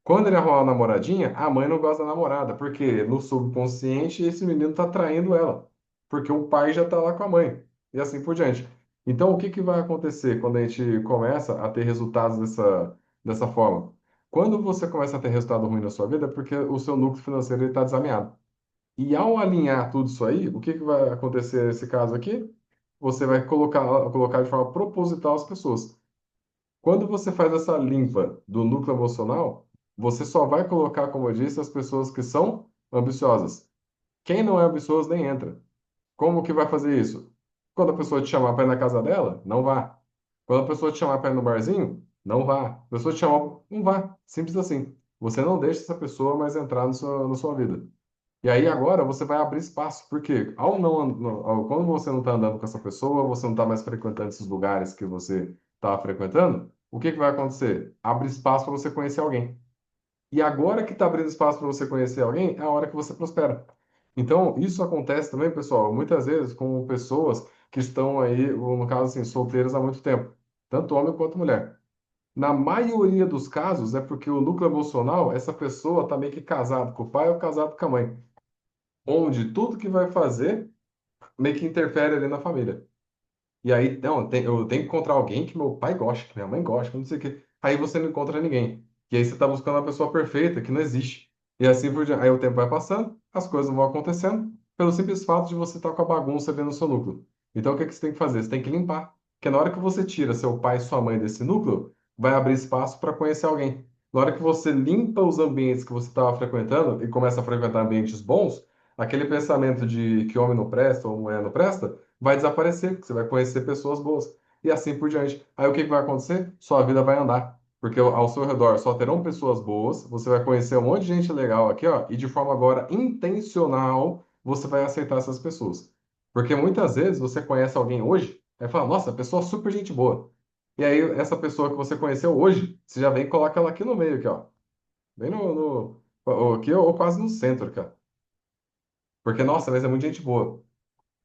Quando ele arruma uma namoradinha, a mãe não gosta da namorada, porque no subconsciente esse menino está traindo ela, porque o pai já está lá com a mãe, e assim por diante. Então, o que que vai acontecer quando a gente começa a ter resultados dessa forma? Quando você começa a ter resultado ruim na sua vida, é porque o seu núcleo financeiro está desalinhado. E ao alinhar tudo isso aí, o que que vai acontecer nesse caso aqui? Você vai colocar de forma proposital as pessoas. Quando você faz essa limpa do núcleo emocional, você só vai colocar, como eu disse, as pessoas que são ambiciosas. Quem não é ambicioso nem entra. Como que vai fazer isso? Quando a pessoa te chamar para ir na casa dela, não vá. Quando a pessoa te chamar para ir no barzinho, não vá. A pessoa te chamar, não vá. Simples assim. Você não deixa essa pessoa mais entrar na sua vida. E aí agora você vai abrir espaço, porque quando você não está andando com essa pessoa, você não está mais frequentando esses lugares que você estava frequentando, o que que vai acontecer? Abre espaço para você conhecer alguém. E agora que está abrindo espaço para você conhecer alguém, é a hora que você prospera. Então, isso acontece também, pessoal, muitas vezes com pessoas que estão aí, ou no caso assim, solteiras há muito tempo, tanto homem quanto mulher. Na maioria dos casos, é porque o núcleo emocional, essa pessoa está meio que casado com o pai ou casado com a mãe, onde tudo que vai fazer meio que interfere ali na família. E aí, não, eu tenho que encontrar alguém que meu pai gosta, que minha mãe gosta, que não sei o quê. Aí você não encontra ninguém. E aí você está buscando a pessoa perfeita, que não existe. E assim por diante. Aí o tempo vai passando, as coisas vão acontecendo, pelo simples fato de você estar com a bagunça ali no seu núcleo. Então o que que você tem que fazer? Você tem que limpar. Porque na hora que você tira seu pai e sua mãe desse núcleo, vai abrir espaço para conhecer alguém. Na hora que você limpa os ambientes que você estava frequentando e começa a frequentar ambientes bons, aquele pensamento de que homem não presta ou mulher não presta vai desaparecer, porque você vai conhecer pessoas boas. E assim por diante. Aí o que que vai acontecer? Sua vida vai andar. Porque ao seu redor só terão pessoas boas, você vai conhecer um monte de gente legal aqui, ó, e de forma agora intencional, você vai aceitar essas pessoas. Porque muitas vezes você conhece alguém hoje, aí fala, nossa, a pessoa é super gente boa. E aí, essa pessoa que você conheceu hoje, você já vem e coloca ela aqui no meio, aqui, ó. Bem aqui ou quase no centro, cara. Porque, nossa, mas é muita gente boa.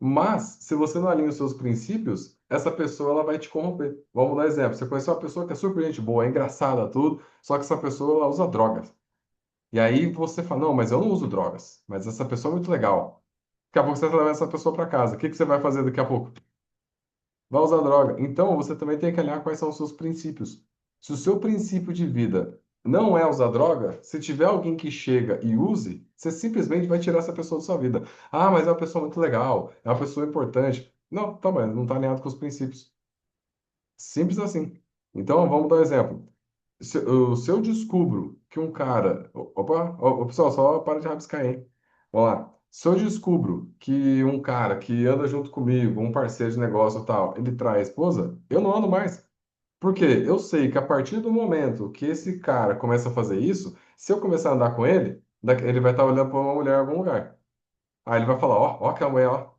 Mas, se você não alinha os seus princípios, essa pessoa ela vai te corromper. Vamos dar exemplo. Você conheceu uma pessoa que é super gente boa, é engraçada, tudo, só que essa pessoa ela usa drogas. E aí você fala, não, mas eu não uso drogas, mas essa pessoa é muito legal. Daqui a pouco você leva essa pessoa para casa. O que que você vai fazer daqui a pouco? Vai usar droga. Então, você também tem que alinhar quais são os seus princípios. Se o seu princípio de vida não é usar droga, se tiver alguém que chega e use, você simplesmente vai tirar essa pessoa da sua vida. Ah, mas é uma pessoa muito legal, é uma pessoa importante. Não, tá, mas não está alinhado com os princípios. Simples assim. Então, vamos dar um exemplo. Se eu descubro que um cara. Opa, pessoal, só para de rabiscar, hein? Vamos lá. Se eu descubro que um cara que anda junto comigo, um parceiro de negócio e tal, ele trai a esposa, eu não ando mais. Por quê? Eu sei que a partir do momento que esse cara começa a fazer isso, se eu começar a andar com ele, ele vai estar olhando para uma mulher em algum lugar. Aí ele vai falar, ó que a mulher, ó.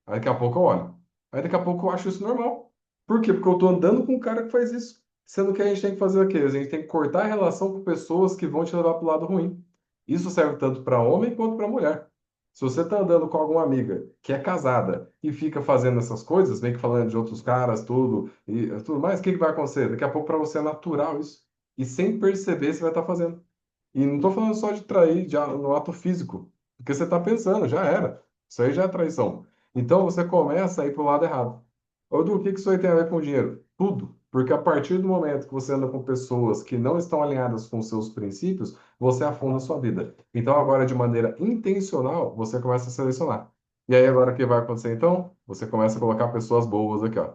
Aí daqui a pouco eu olho. Aí daqui a pouco eu acho isso normal. Por quê? Porque eu tô andando com um cara que faz isso. Sendo que a gente tem que fazer o quê? A gente tem que cortar a relação com pessoas que vão te levar para o lado ruim. Isso serve tanto para homem quanto para mulher. Se você tá andando com alguma amiga que é casada e fica fazendo essas coisas, meio que falando de outros caras, tudo e tudo mais, o que que vai acontecer? Daqui a pouco para você é natural isso. E sem perceber você vai estar fazendo. E não estou falando só de trair no ato físico, porque você está pensando, já era. Isso aí já é traição. Então você começa a ir para o lado errado. Ô, Du, o que que isso aí tem a ver com dinheiro? Tudo. Porque a partir do momento que você anda com pessoas que não estão alinhadas com seus princípios, você afunda a sua vida. Então, agora, de maneira intencional, você começa a selecionar. E aí, agora, o que vai acontecer, então? Você começa a colocar pessoas boas aqui, ó.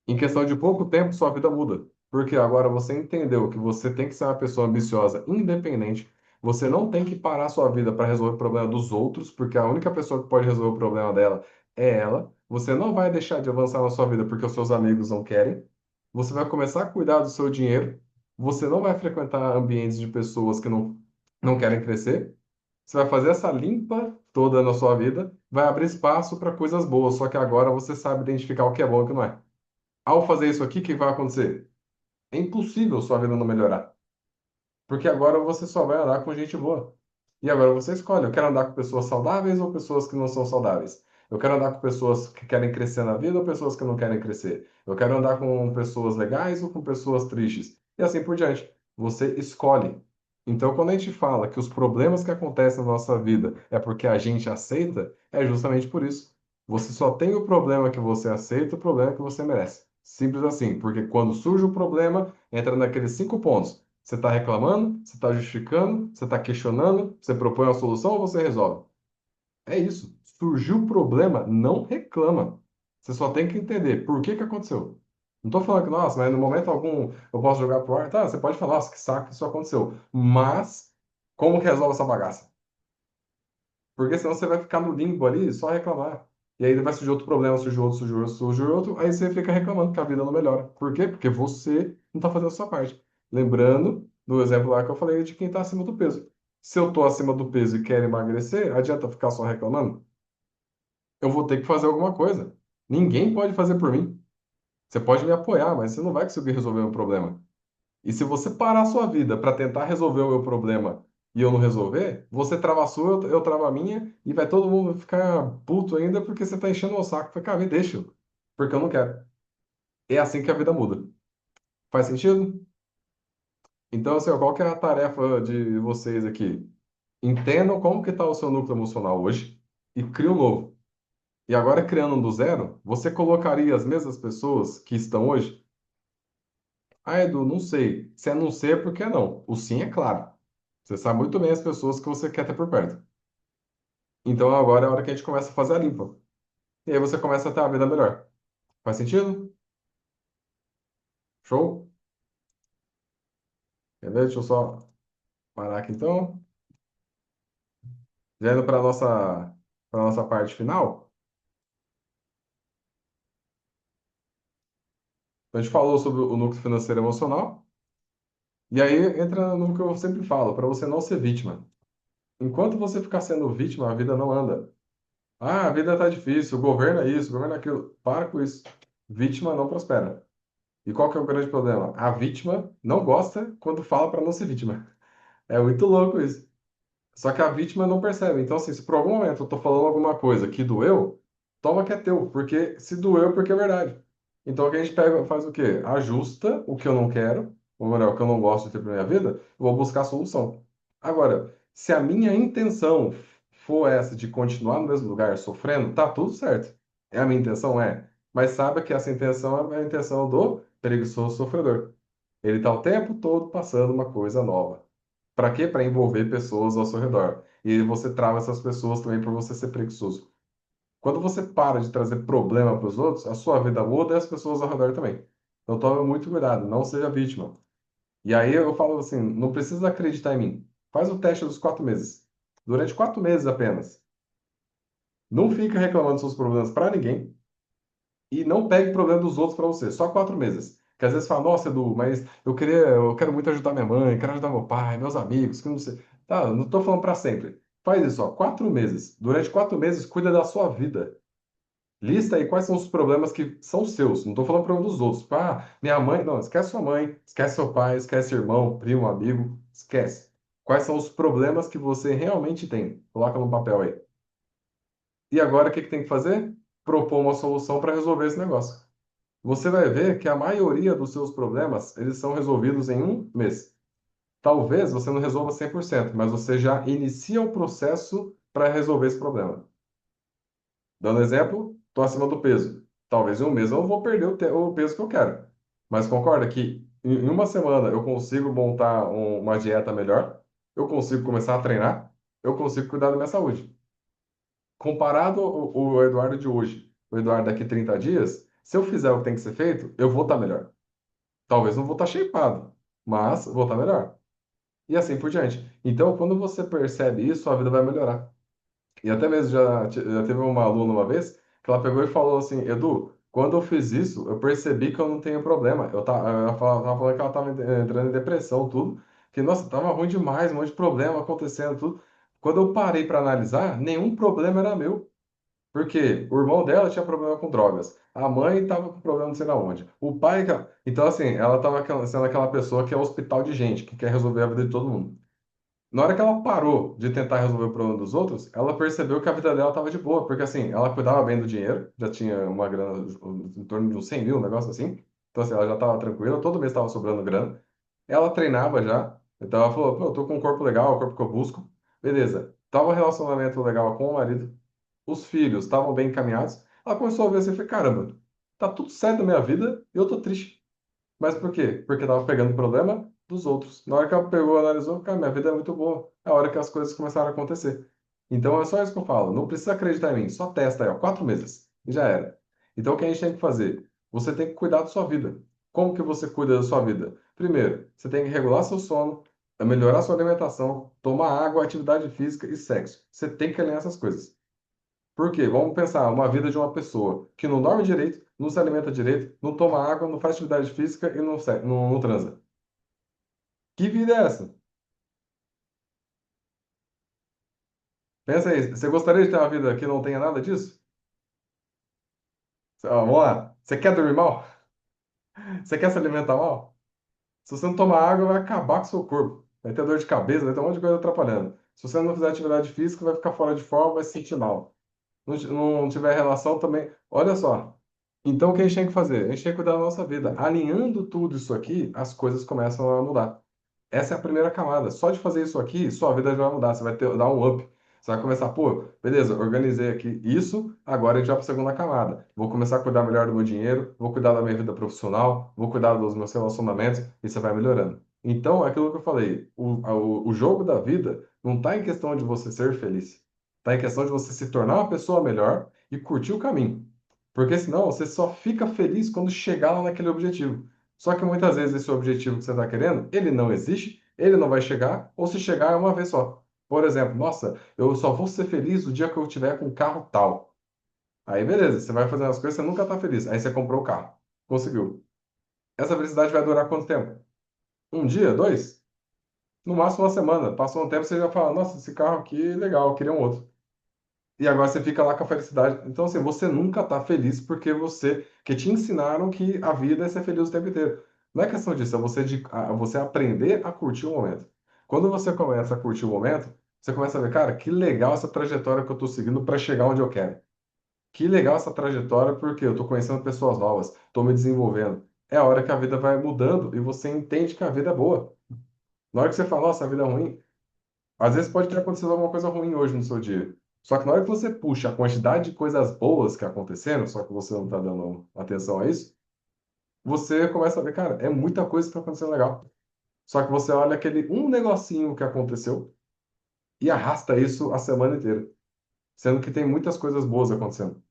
Em questão de pouco tempo, sua vida muda. Porque agora você entendeu que você tem que ser uma pessoa ambiciosa, independente. Você não tem que parar sua vida para resolver o problema dos outros, porque a única pessoa que pode resolver o problema dela é ela. Você não vai deixar de avançar na sua vida porque os seus amigos não querem. Você vai começar a cuidar do seu dinheiro. Você não vai frequentar ambientes de pessoas que não querem crescer. Você vai fazer essa limpa toda na sua vida, vai abrir espaço para coisas boas, só que agora você sabe identificar o que é bom e o que não é. Ao fazer isso aqui, o que vai acontecer? É impossível sua vida não melhorar. Porque agora você só vai andar com gente boa. E agora você escolhe, eu quero andar com pessoas saudáveis ou pessoas que não são saudáveis? Eu quero andar com pessoas que querem crescer na vida ou pessoas que não querem crescer? Eu quero andar com pessoas legais ou com pessoas tristes? E assim por diante. Você escolhe. Então, quando a gente fala que os problemas que acontecem na nossa vida é porque a gente aceita, é justamente por isso. Você só tem o problema que você aceita, o problema que você merece. Simples assim, porque quando surge o problema, entra naqueles 5 pontos. Você está reclamando, você está justificando, você está questionando, você propõe uma solução ou você resolve? É isso. Surgiu o problema, não reclama. Você só tem que entender por que que aconteceu. Não estou falando que, nossa, mas no momento algum eu posso jogar pro ar. Tá, você pode falar, nossa, que saco que isso aconteceu. Mas, como que resolve essa bagaça? Porque senão você vai ficar no limbo ali, só reclamar. E aí vai surgir outro problema, surge outro, surge outro, surge outro, aí você fica reclamando que a vida não melhora. Por quê? Porque você não está fazendo a sua parte. Lembrando do exemplo lá que eu falei de quem está acima do peso. Se eu estou acima do peso e quero emagrecer, adianta ficar só reclamando? Eu vou ter que fazer alguma coisa. Ninguém pode fazer por mim. Você pode me apoiar, mas você não vai conseguir resolver o meu problema. E se você parar a sua vida para tentar resolver o meu problema e eu não resolver, você trava a sua, eu travo a minha, e vai todo mundo ficar puto ainda porque você tá enchendo o saco. Fala, cara, me deixa, porque eu não quero. É assim que a vida muda. Faz sentido? Então, assim, ó, qual que é a tarefa de vocês aqui? Entendam como que está o seu núcleo emocional hoje e cria um novo. E agora, criando um do zero, você colocaria as mesmas pessoas que estão hoje? Ah, Edu, não sei. Se é não sei, é porque é não. O sim é claro. Você sabe muito bem as pessoas que você quer ter por perto. Então agora é a hora que a gente começa a fazer a limpa. E aí você começa a ter uma vida melhor. Faz sentido? Show? Beleza? Deixa eu só parar aqui então. Já indo para nossa parte final. A gente falou sobre o núcleo financeiro e emocional. E aí entra no que eu sempre falo, para você não ser vítima. Enquanto você ficar sendo vítima, a vida não anda. Ah, a vida tá difícil, o governo é isso, o governo é aquilo. Para com isso. Vítima não prospera. E qual que é o grande problema? A vítima não gosta quando fala para não ser vítima. É muito louco isso. Só que a vítima não percebe. Então, assim, se por algum momento eu tô falando alguma coisa que doeu, toma que é teu, porque se doeu, porque é verdade. Então, o que a gente pega, faz o quê? Ajusta o que eu não quero, ou melhor, o que eu não gosto de ter pra minha vida, eu vou buscar a solução. Agora, se a minha intenção for essa de continuar no mesmo lugar sofrendo, tá tudo certo. É a minha intenção, é. Mas saiba que essa intenção é a intenção do preguiçoso sofredor. Ele tá o tempo todo passando uma coisa nova. Para quê? Para envolver pessoas ao seu redor. E você trava essas pessoas também por você ser preguiçoso. Quando você para de trazer problema para os outros, a sua vida muda e as pessoas ao redor também. Então tome muito cuidado, não seja vítima. E aí eu falo assim, não precisa acreditar em mim. Faz o teste dos 4 meses. Durante 4 meses apenas. Não fica reclamando dos seus problemas para ninguém. E não pegue o problema dos outros para você, só 4 meses. Que às vezes fala, nossa, Edu, mas eu quero muito ajudar minha mãe, quero ajudar meu pai, meus amigos, que não sei. Tá, não tô falando para sempre. Faz isso, ó, 4 meses. Durante 4 meses, cuida da sua vida. Lista aí quais são os problemas que são seus. Não tô falando problema dos outros. Tipo, ah, minha mãe. Não, esquece sua mãe, esquece seu pai, esquece irmão, primo, amigo. Esquece. Quais são os problemas que você realmente tem? Coloca no papel aí. E agora o que que tem que fazer? Propor uma solução para resolver esse negócio. Você vai ver que a maioria dos seus problemas, eles são resolvidos em um mês. Talvez você não resolva 100%, mas você já inicia o processo para resolver esse problema. Dando exemplo, estou acima do peso. Talvez em um mês eu não vou perder o peso que eu quero. Mas concorda que em uma semana eu consigo montar uma dieta melhor, eu consigo começar a treinar, eu consigo cuidar da minha saúde. Comparado o Eduardo de hoje, o Eduardo daqui 30 dias, se eu fizer o que tem que ser feito, eu vou estar melhor. Talvez não vou estar shapeado, mas vou estar melhor. E assim por diante. Então, quando você percebe isso, a vida vai melhorar. E até mesmo já teve uma aluna uma vez que ela pegou e falou assim: Edu, quando eu fiz isso, eu percebi que eu não tenho problema. Tava falando que ela estava entrando em depressão, tudo. Que, nossa, tava ruim demais, um monte de problema acontecendo, tudo. Quando eu parei para analisar, nenhum problema era meu. Porque o irmão dela tinha problema com drogas. A mãe estava com problema não sei na onde. O pai. Então, assim, ela estava sendo aquela pessoa que é hospital de gente, que quer resolver a vida de todo mundo. Na hora que ela parou de tentar resolver o problema dos outros, ela percebeu que a vida dela estava de boa, porque assim, ela cuidava bem do dinheiro, já tinha uma grana em torno de uns 100 mil, um negócio assim. Então, assim, ela já estava tranquila, todo mês estava sobrando grana. Ela treinava já, então ela falou: pô, eu tô com um corpo legal, o corpo que eu busco. Beleza. Tava um relacionamento legal com o marido, os filhos estavam bem encaminhados. Ela começou a ver assim, foi caramba, tá tudo certo na minha vida e eu tô triste. Mas por quê? Porque tava pegando o problema dos outros. Na hora que ela pegou, analisou, cara, minha vida é muito boa. É a hora que as coisas começaram a acontecer. Então é só isso que eu falo. Não precisa acreditar em mim. Só testa aí, ó. 4 meses. E já era. Então o que a gente tem que fazer? Você tem que cuidar da sua vida. Como que você cuida da sua vida? Primeiro, você tem que regular seu sono, melhorar sua alimentação, tomar água, atividade física e sexo. Você tem que alinhar essas coisas. Por quê? Vamos pensar uma vida de uma pessoa que não dorme direito, não se alimenta direito, não toma água, não faz atividade física e não transa. Que vida é essa? Pensa aí, você gostaria de ter uma vida que não tenha nada disso? Vamos lá. Você quer dormir mal? Você quer se alimentar mal? Se você não tomar água, vai acabar com o seu corpo. Vai ter dor de cabeça, vai ter um monte de coisa atrapalhando. Se você não fizer atividade física, vai ficar fora de forma, vai se sentir mal. Não tiver relação também. Olha só. Então, o que a gente tem que fazer? A gente tem que cuidar da nossa vida. Alinhando tudo isso aqui, as coisas começam a mudar. Essa é a primeira camada. Só de fazer isso aqui, sua vida já vai mudar. Você vai dar um up. Você vai começar, pô, beleza, organizei aqui isso, agora a gente vai para a segunda camada. Vou começar a cuidar melhor do meu dinheiro, vou cuidar da minha vida profissional, vou cuidar dos meus relacionamentos, e você vai melhorando. Então, é aquilo que eu falei, o jogo da vida não está em questão de você ser feliz. Está em questão de você se tornar uma pessoa melhor e curtir o caminho. Porque senão você só fica feliz quando chegar lá naquele objetivo. Só que muitas vezes esse objetivo que você está querendo, ele não existe, ele não vai chegar, ou se chegar é uma vez só. Por exemplo, nossa, eu só vou ser feliz o dia que eu tiver com um carro tal. Aí beleza, você vai fazendo as coisas, você nunca está feliz. Aí você comprou o carro, conseguiu. Essa felicidade vai durar quanto tempo? Um dia, dois? No máximo uma semana. Passou um tempo, você já fala, nossa, esse carro aqui é legal, eu queria um outro. E agora você fica lá com a felicidade. Então, assim, você nunca tá feliz porque que te ensinaram que a vida é ser feliz o tempo inteiro. Não é questão disso, é você aprender a curtir o momento. Quando você começa a curtir o momento, você começa a ver, cara, que legal essa trajetória que eu tô seguindo para chegar onde eu quero. Que legal essa trajetória porque eu tô conhecendo pessoas novas, tô me desenvolvendo. É a hora que a vida vai mudando e você entende que a vida é boa. Na hora que você fala, nossa, a vida é ruim, às vezes pode ter acontecido alguma coisa ruim hoje no seu dia. Só que na hora que você puxa a quantidade de coisas boas que aconteceram, só que você não está dando atenção a isso, você começa a ver, cara, é muita coisa que está acontecendo legal. Só que você olha aquele um negocinho que aconteceu e arrasta isso a semana inteira, sendo que tem muitas coisas boas acontecendo.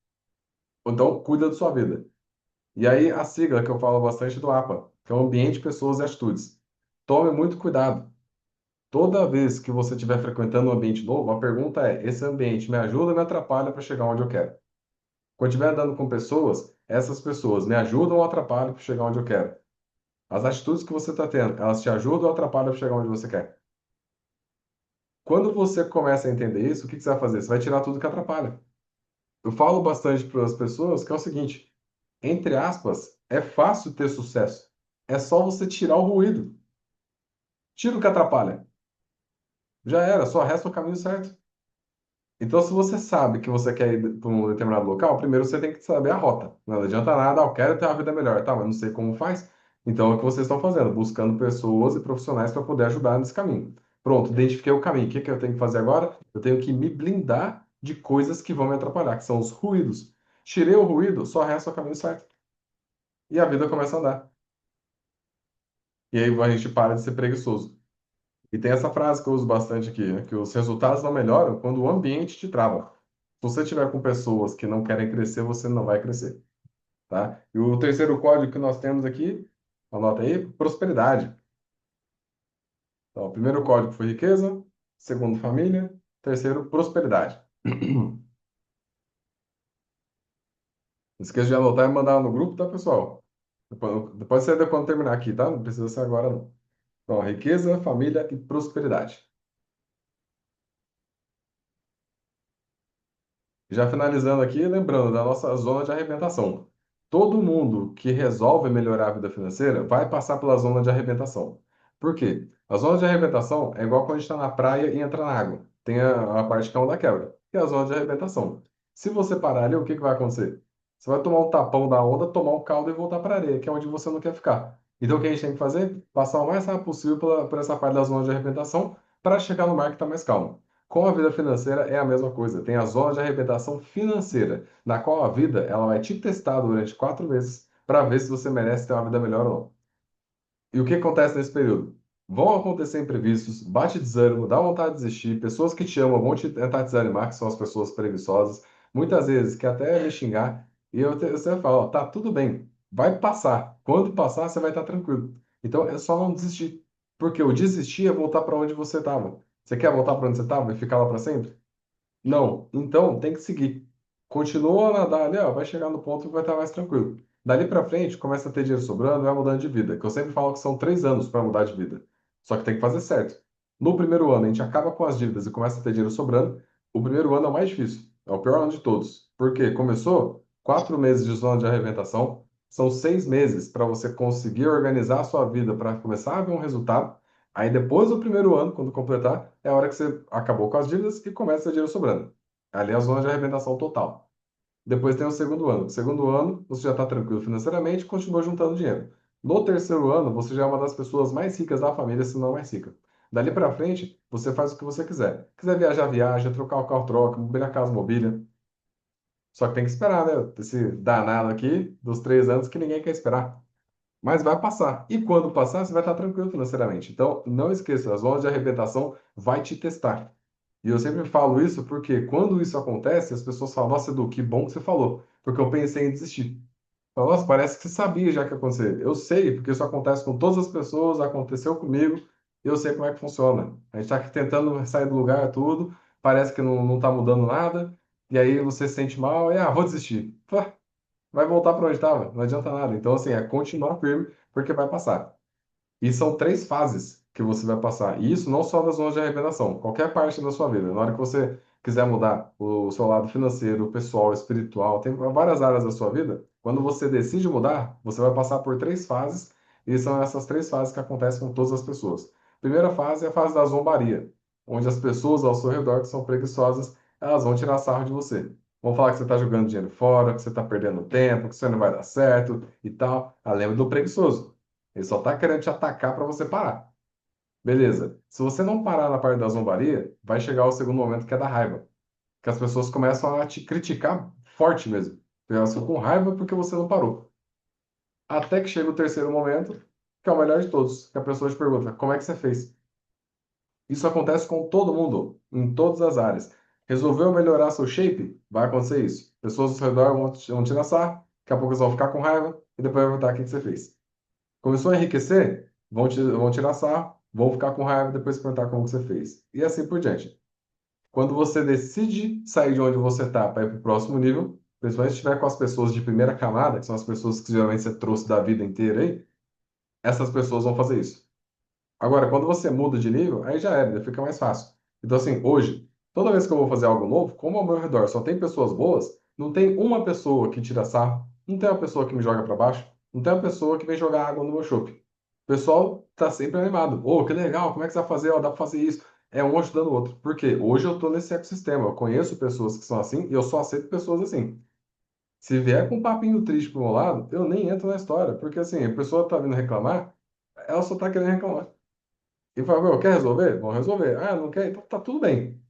Então, cuida da sua vida. E aí, a sigla que eu falo bastante do APA, que é o Ambiente, Pessoas e Atitudes. Tome muito cuidado. Toda vez que você estiver frequentando um ambiente novo, a pergunta é: esse ambiente me ajuda ou me atrapalha para chegar onde eu quero? Quando estiver andando com pessoas, essas pessoas me ajudam ou atrapalham para chegar onde eu quero? As atitudes que você está tendo, elas te ajudam ou atrapalham para chegar onde você quer? Quando você começa a entender isso, o que que você vai fazer? Você vai tirar tudo que atrapalha. Eu falo bastante para as pessoas que é o seguinte: entre aspas, é fácil ter sucesso. É só você tirar o ruído. Tira o que atrapalha. Já era, só resta o caminho certo. Então, se você sabe que você quer ir para um determinado local, primeiro você tem que saber a rota. Não adianta nada, eu quero ter uma vida melhor, tá? Mas não sei como faz. Então, é o que vocês estão fazendo, buscando pessoas e profissionais para poder ajudar nesse caminho. Pronto, identifiquei o caminho. O que que eu tenho que fazer agora? Eu tenho que me blindar de coisas que vão me atrapalhar, que são os ruídos. Tirei o ruído, só resta o caminho certo. E a vida começa a andar. E aí a gente para de ser preguiçoso. E tem essa frase que eu uso bastante aqui, né, que os resultados não melhoram quando o ambiente te trava. Se você tiver com pessoas que não querem crescer, você não vai crescer, tá? E o terceiro código que nós temos aqui, anota aí, prosperidade. Então, o primeiro código foi riqueza, segundo família, terceiro prosperidade. Não esqueça de anotar e mandar no grupo, tá, pessoal? Depois você quando terminar aqui, tá? Não precisa ser agora, não. Então, riqueza, família e prosperidade. Já finalizando aqui, lembrando da nossa zona de arrebentação. Todo mundo que resolve melhorar a vida financeira vai passar pela zona de arrebentação. Por quê? A zona de arrebentação é igual quando a gente está na praia e entra na água. Tem a parte que é a onda quebra, que é a zona de arrebentação. Se você parar ali, o que que vai acontecer? Você vai tomar um tapão da onda, tomar um caldo e voltar para a areia, que é onde você não quer ficar. Então, o que a gente tem que fazer? Passar o mais rápido possível por essa parte da zona de arrebentação para chegar no mar que está mais calmo. Com a vida financeira é a mesma coisa. Tem a zona de arrebentação financeira, na qual a vida ela vai te testar durante 4 meses para ver se você merece ter uma vida melhor ou não. E o que acontece nesse período? Vão acontecer imprevistos, bate desânimo, dá vontade de desistir, pessoas que te amam vão te tentar desanimar, que são as pessoas preguiçosas, muitas vezes que até me xingar, e você fala, ó, tá tudo bem, vai passar. Quando passar, você vai estar tranquilo. Então é só não desistir. Porque o desistir é voltar para onde você estava. Você quer voltar para onde você estava e ficar lá para sempre? Não, então tem que seguir. Continua a nadar ali, ó, vai chegar no ponto que vai estar mais tranquilo. Dali para frente, começa a ter dinheiro sobrando, vai mudando de vida. Que eu sempre falo que são 3 anos para mudar de vida. Só que tem que fazer certo. No primeiro ano, a gente acaba com as dívidas e começa a ter dinheiro sobrando. O primeiro ano é o mais difícil, é o pior ano de todos. Porque começou 4 meses de zona de arrebentação, são 6 meses para você conseguir organizar a sua vida para começar a ver um resultado. Aí depois do primeiro ano, quando completar, é a hora que você acabou com as dívidas e começa a ter dinheiro sobrando. Ali é a zona de arrebentação total. Depois tem o segundo ano. No segundo ano, você já está tranquilo financeiramente e continua juntando dinheiro. No terceiro ano, você já é uma das pessoas mais ricas da família, se não a mais rica. Dali para frente, você faz o que você quiser. Quiser viajar, viaja, trocar o carro, troca, mobiliar a casa, mobília. Só que tem que esperar, né? Esse danado aqui dos 3 anos que ninguém quer esperar. Mas vai passar. E quando passar, você vai estar tranquilo financeiramente. Então, não esqueça, as zonas de arrebentação vai te testar. E eu sempre falo isso porque quando isso acontece, as pessoas falam, nossa, Edu, que bom que você falou, porque eu pensei em desistir. Falo, nossa, parece que você sabia já que ia acontecer. Eu sei, porque isso acontece com todas as pessoas, aconteceu comigo, eu sei como é que funciona. A gente está aqui tentando sair do lugar, tudo, parece que não está mudando nada, e aí você se sente mal, e vou desistir. Pá, vai voltar para onde estava, não adianta nada. Então, assim, é continuar firme, porque vai passar. E são 3 fases que você vai passar. E isso não só das zonas de arrebentação, qualquer parte da sua vida. Na hora que você quiser mudar o seu lado financeiro, pessoal, espiritual, tem várias áreas da sua vida. Quando você decide mudar, você vai passar por 3 fases. E são essas 3 fases que acontecem com todas as pessoas. Primeira fase é a fase da zombaria, onde as pessoas ao seu redor que são preguiçosas, elas vão tirar sarro de você. Vão falar que você está jogando dinheiro fora, que você está perdendo tempo, que você não vai dar certo e tal. Lembra do preguiçoso. Ele só tá querendo te atacar para você parar. Beleza. Se você não parar na parte da zombaria, vai chegar o segundo momento que é da raiva. Que as pessoas começam a te criticar forte mesmo. Elas ficam com raiva porque você não parou. Até que chega o terceiro momento, que é o melhor de todos, que a pessoa te pergunta, como é que você fez? Isso acontece com todo mundo, em todas as áreas. Resolveu melhorar seu shape? Vai acontecer isso. Pessoas ao seu redor vão tirar sarro, daqui a pouco eles vão ficar com raiva e depois vai perguntar o que que você fez. Começou a enriquecer, vão tirar sarro, vão ficar com raiva e depois perguntar como que você fez. E assim por diante. Quando você decide sair de onde você está para ir para o próximo nível, principalmente se estiver com as pessoas de primeira camada, que são as pessoas que geralmente você trouxe da vida inteira aí, essas pessoas vão fazer isso. Agora, quando você muda de nível, aí já era, fica mais fácil. Então, assim, hoje, toda vez que eu vou fazer algo novo, como ao meu redor só tem pessoas boas, não tem uma pessoa que tira sarro, não tem uma pessoa que me joga para baixo, não tem uma pessoa que vem jogar água no meu chope. O pessoal tá sempre animado. Ô, que legal, como é que você vai fazer? Ó, dá para fazer isso. É um ajudando o outro. Por quê? Hoje eu tô nesse ecossistema. Eu conheço pessoas que são assim e eu só aceito pessoas assim. Se vier com um papinho triste pro meu lado, eu nem entro na história. Porque assim, a pessoa tá vindo reclamar, ela só tá querendo reclamar. E fala, meu, quer resolver? Vamos resolver. Ah, não quer? Então tá tudo bem.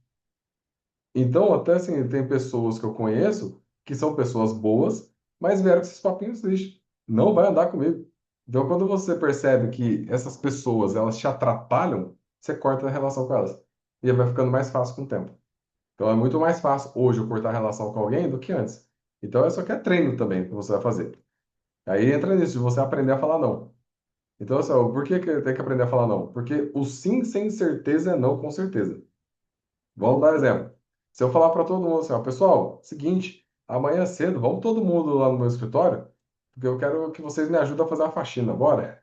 Então, até assim, tem pessoas que eu conheço que são pessoas boas, mas vieram com esses papinhos tristes. Não vai andar comigo. Então, quando você percebe que essas pessoas, elas te atrapalham, você corta a relação com elas. E aí vai ficando mais fácil com o tempo. Então, é muito mais fácil hoje eu cortar a relação com alguém do que antes. Então, isso aqui é treino também que você vai fazer. Aí entra nisso, de você aprender a falar não. Então, assim, ó, por que que tem que aprender a falar não? Porque o sim sem certeza é não com certeza. Vamos dar um exemplo. Se eu falar para todo mundo assim, ó, pessoal, seguinte, amanhã cedo, vamos todo mundo lá no meu escritório, porque eu quero que vocês me ajudem a fazer a faxina, bora?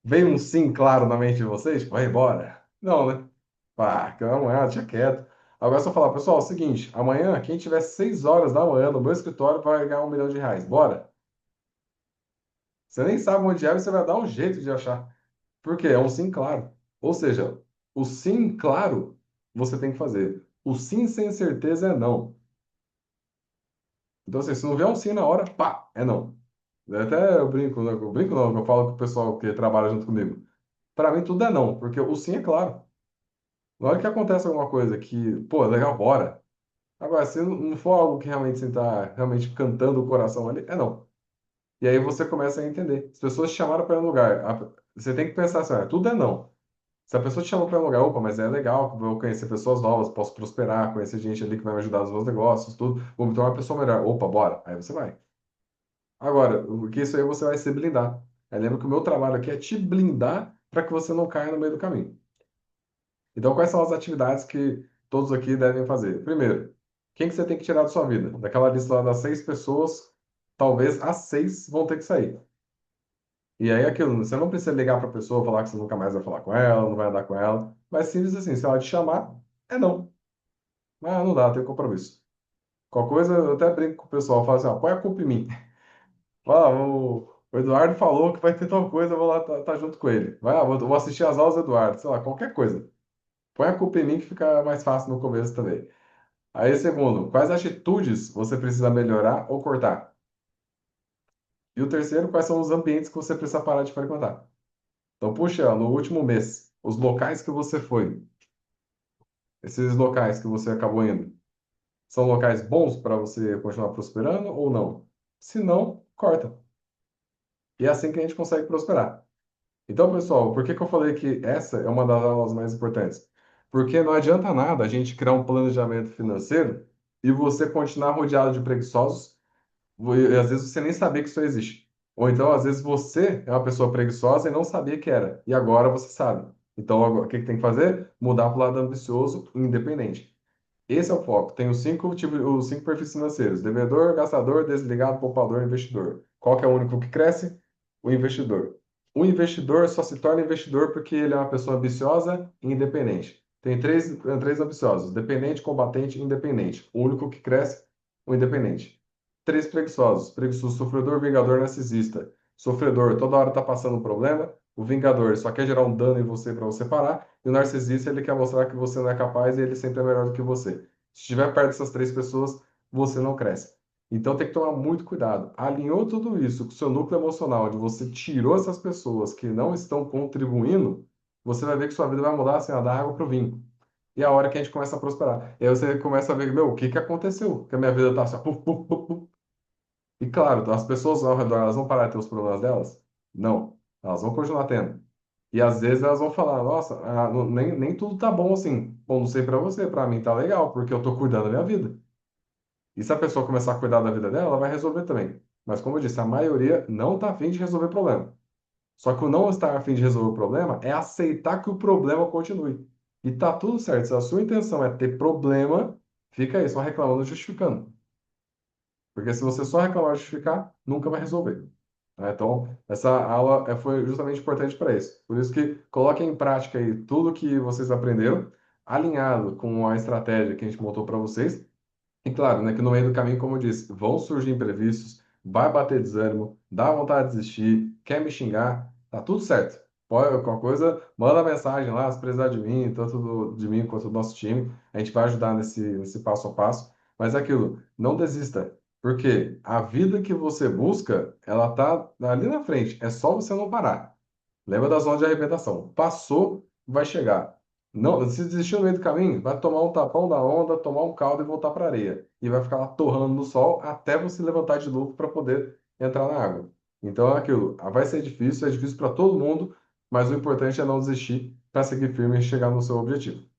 Vem um sim claro na mente de vocês? Vai embora. Não, né? Pá, calma, deixa quieto. Agora, se eu falar, pessoal, é o seguinte, amanhã, quem tiver 6 horas da manhã no meu escritório vai ganhar R$ 1 milhão. Bora? Você nem sabe onde é, mas você vai dar um jeito de achar. Por quê? É um sim claro. Ou seja, o sim claro você tem que fazer. O sim sem certeza é não. Então, assim, se não vier um sim na hora, pá, é não. Até eu brinco, né? Eu brinco não, eu falo com o pessoal que trabalha junto comigo. Para mim, tudo é não, porque o sim é claro. Na hora que acontece alguma coisa que, pô, é legal, bora. Agora, se não for algo que realmente você está realmente cantando o coração ali, é não. E aí você começa a entender. As pessoas te chamaram para um lugar. Você tem que pensar assim, tudo é não. Se a pessoa te chamou para um lugar, opa, mas é legal, vou conhecer pessoas novas, posso prosperar, conhecer gente ali que vai me ajudar nos meus negócios, tudo, vou me tornar uma pessoa melhor. Opa, bora. Aí você vai. Agora, o que isso aí você vai se blindar. Aí lembra que o meu trabalho aqui é te blindar para que você não caia no meio do caminho. Então, quais são as atividades que todos aqui devem fazer? Primeiro, quem que você tem que tirar da sua vida? Daquela lista lá das 6 pessoas, talvez as 6 vão ter que sair. E aí, aquilo, você não precisa ligar para a pessoa, falar que você nunca mais vai falar com ela, não vai andar com ela. Mas simples assim, se ela te chamar, é não. Ah, não dá, tem compromisso. Qualquer coisa, eu até brinco com o pessoal, falo assim, ó, põe a culpa em mim. Fala, o Eduardo falou que vai ter tal coisa, eu vou lá tá junto com ele. Vai, vou assistir as aulas do Eduardo, sei lá, qualquer coisa. Põe a culpa em mim que fica mais fácil no começo também. Aí, segundo, quais atitudes você precisa melhorar ou cortar? E o terceiro, quais são os ambientes que você precisa parar de frequentar? Então, puxa, no último mês, os locais que você foi, esses locais que você acabou indo, são locais bons para você continuar prosperando ou não? Se não, corta. E é assim que a gente consegue prosperar. Então, pessoal, por que que eu falei que essa é uma das aulas mais importantes? Porque não adianta nada a gente criar um planejamento financeiro e você continuar rodeado de preguiçosos e às vezes você nem sabia que isso existe. Ou então, às vezes, você é uma pessoa preguiçosa e não sabia que era. E agora você sabe. Então, agora, o que que tem que fazer? Mudar para o lado ambicioso e independente. Esse é o foco. Tem os 5 perfis financeiros: devedor, gastador, desligado, poupador, investidor. Qual que é o único que cresce? O investidor. O investidor só se torna investidor porque ele é uma pessoa ambiciosa e independente. Tem três ambiciosos: dependente, combatente e independente. O único que cresce, o independente. Três preguiçosos: preguiçoso, sofredor, vingador, narcisista. Sofredor, toda hora está passando um problema. O vingador só quer gerar um dano em você para você parar. E o narcisista, ele quer mostrar que você não é capaz e ele sempre é melhor do que você. Se estiver perto dessas 3 pessoas, você não cresce. Então tem que tomar muito cuidado. Alinhou tudo isso com o seu núcleo emocional, onde você tirou essas pessoas que não estão contribuindo, você vai ver que sua vida vai mudar assim, ó, da água para o vinho. E é a hora que a gente começa a prosperar. E aí você começa a ver, meu, o que que aconteceu? Que a minha vida tá assim, ó, puf, puf, puf, puf. E claro, as pessoas ao redor, elas vão parar de ter os problemas delas? Não. Elas vão continuar tendo. E às vezes elas vão falar, nossa, nem tudo tá bom assim. Bom, não sei pra você, pra mim tá legal, porque eu tô cuidando da minha vida. E se a pessoa começar a cuidar da vida dela, ela vai resolver também. Mas como eu disse, a maioria não tá afim de resolver problema. Só que o não estar afim de resolver o problema é aceitar que o problema continue. E tá tudo certo. Se a sua intenção é ter problema, fica aí, só reclamando, justificando. Porque se você só reclamar e justificar, nunca vai resolver. Né? Então, essa aula foi justamente importante para isso. Por isso que coloquem em prática aí tudo que vocês aprenderam, alinhado com a estratégia que a gente montou para vocês. E claro, né, que no meio do caminho, como eu disse, vão surgir imprevistos, vai bater desânimo, dá vontade de desistir, quer me xingar, tá tudo certo. Pode, qualquer coisa, manda mensagem lá, se precisar de mim, tanto de mim quanto do nosso time, a gente vai ajudar nesse passo a passo. Mas é aquilo, não desista, porque a vida que você busca, ela tá ali na frente, é só você não parar. Lembra da zona de arrebentação. Passou, vai chegar. Não, se desistir no meio do caminho, vai tomar um tapão da onda, tomar um caldo e voltar para a areia. E vai ficar lá torrando no sol até você levantar de novo para poder entrar na água. Então é aquilo, vai ser difícil, é difícil para todo mundo, mas o importante é não desistir para seguir firme e chegar no seu objetivo.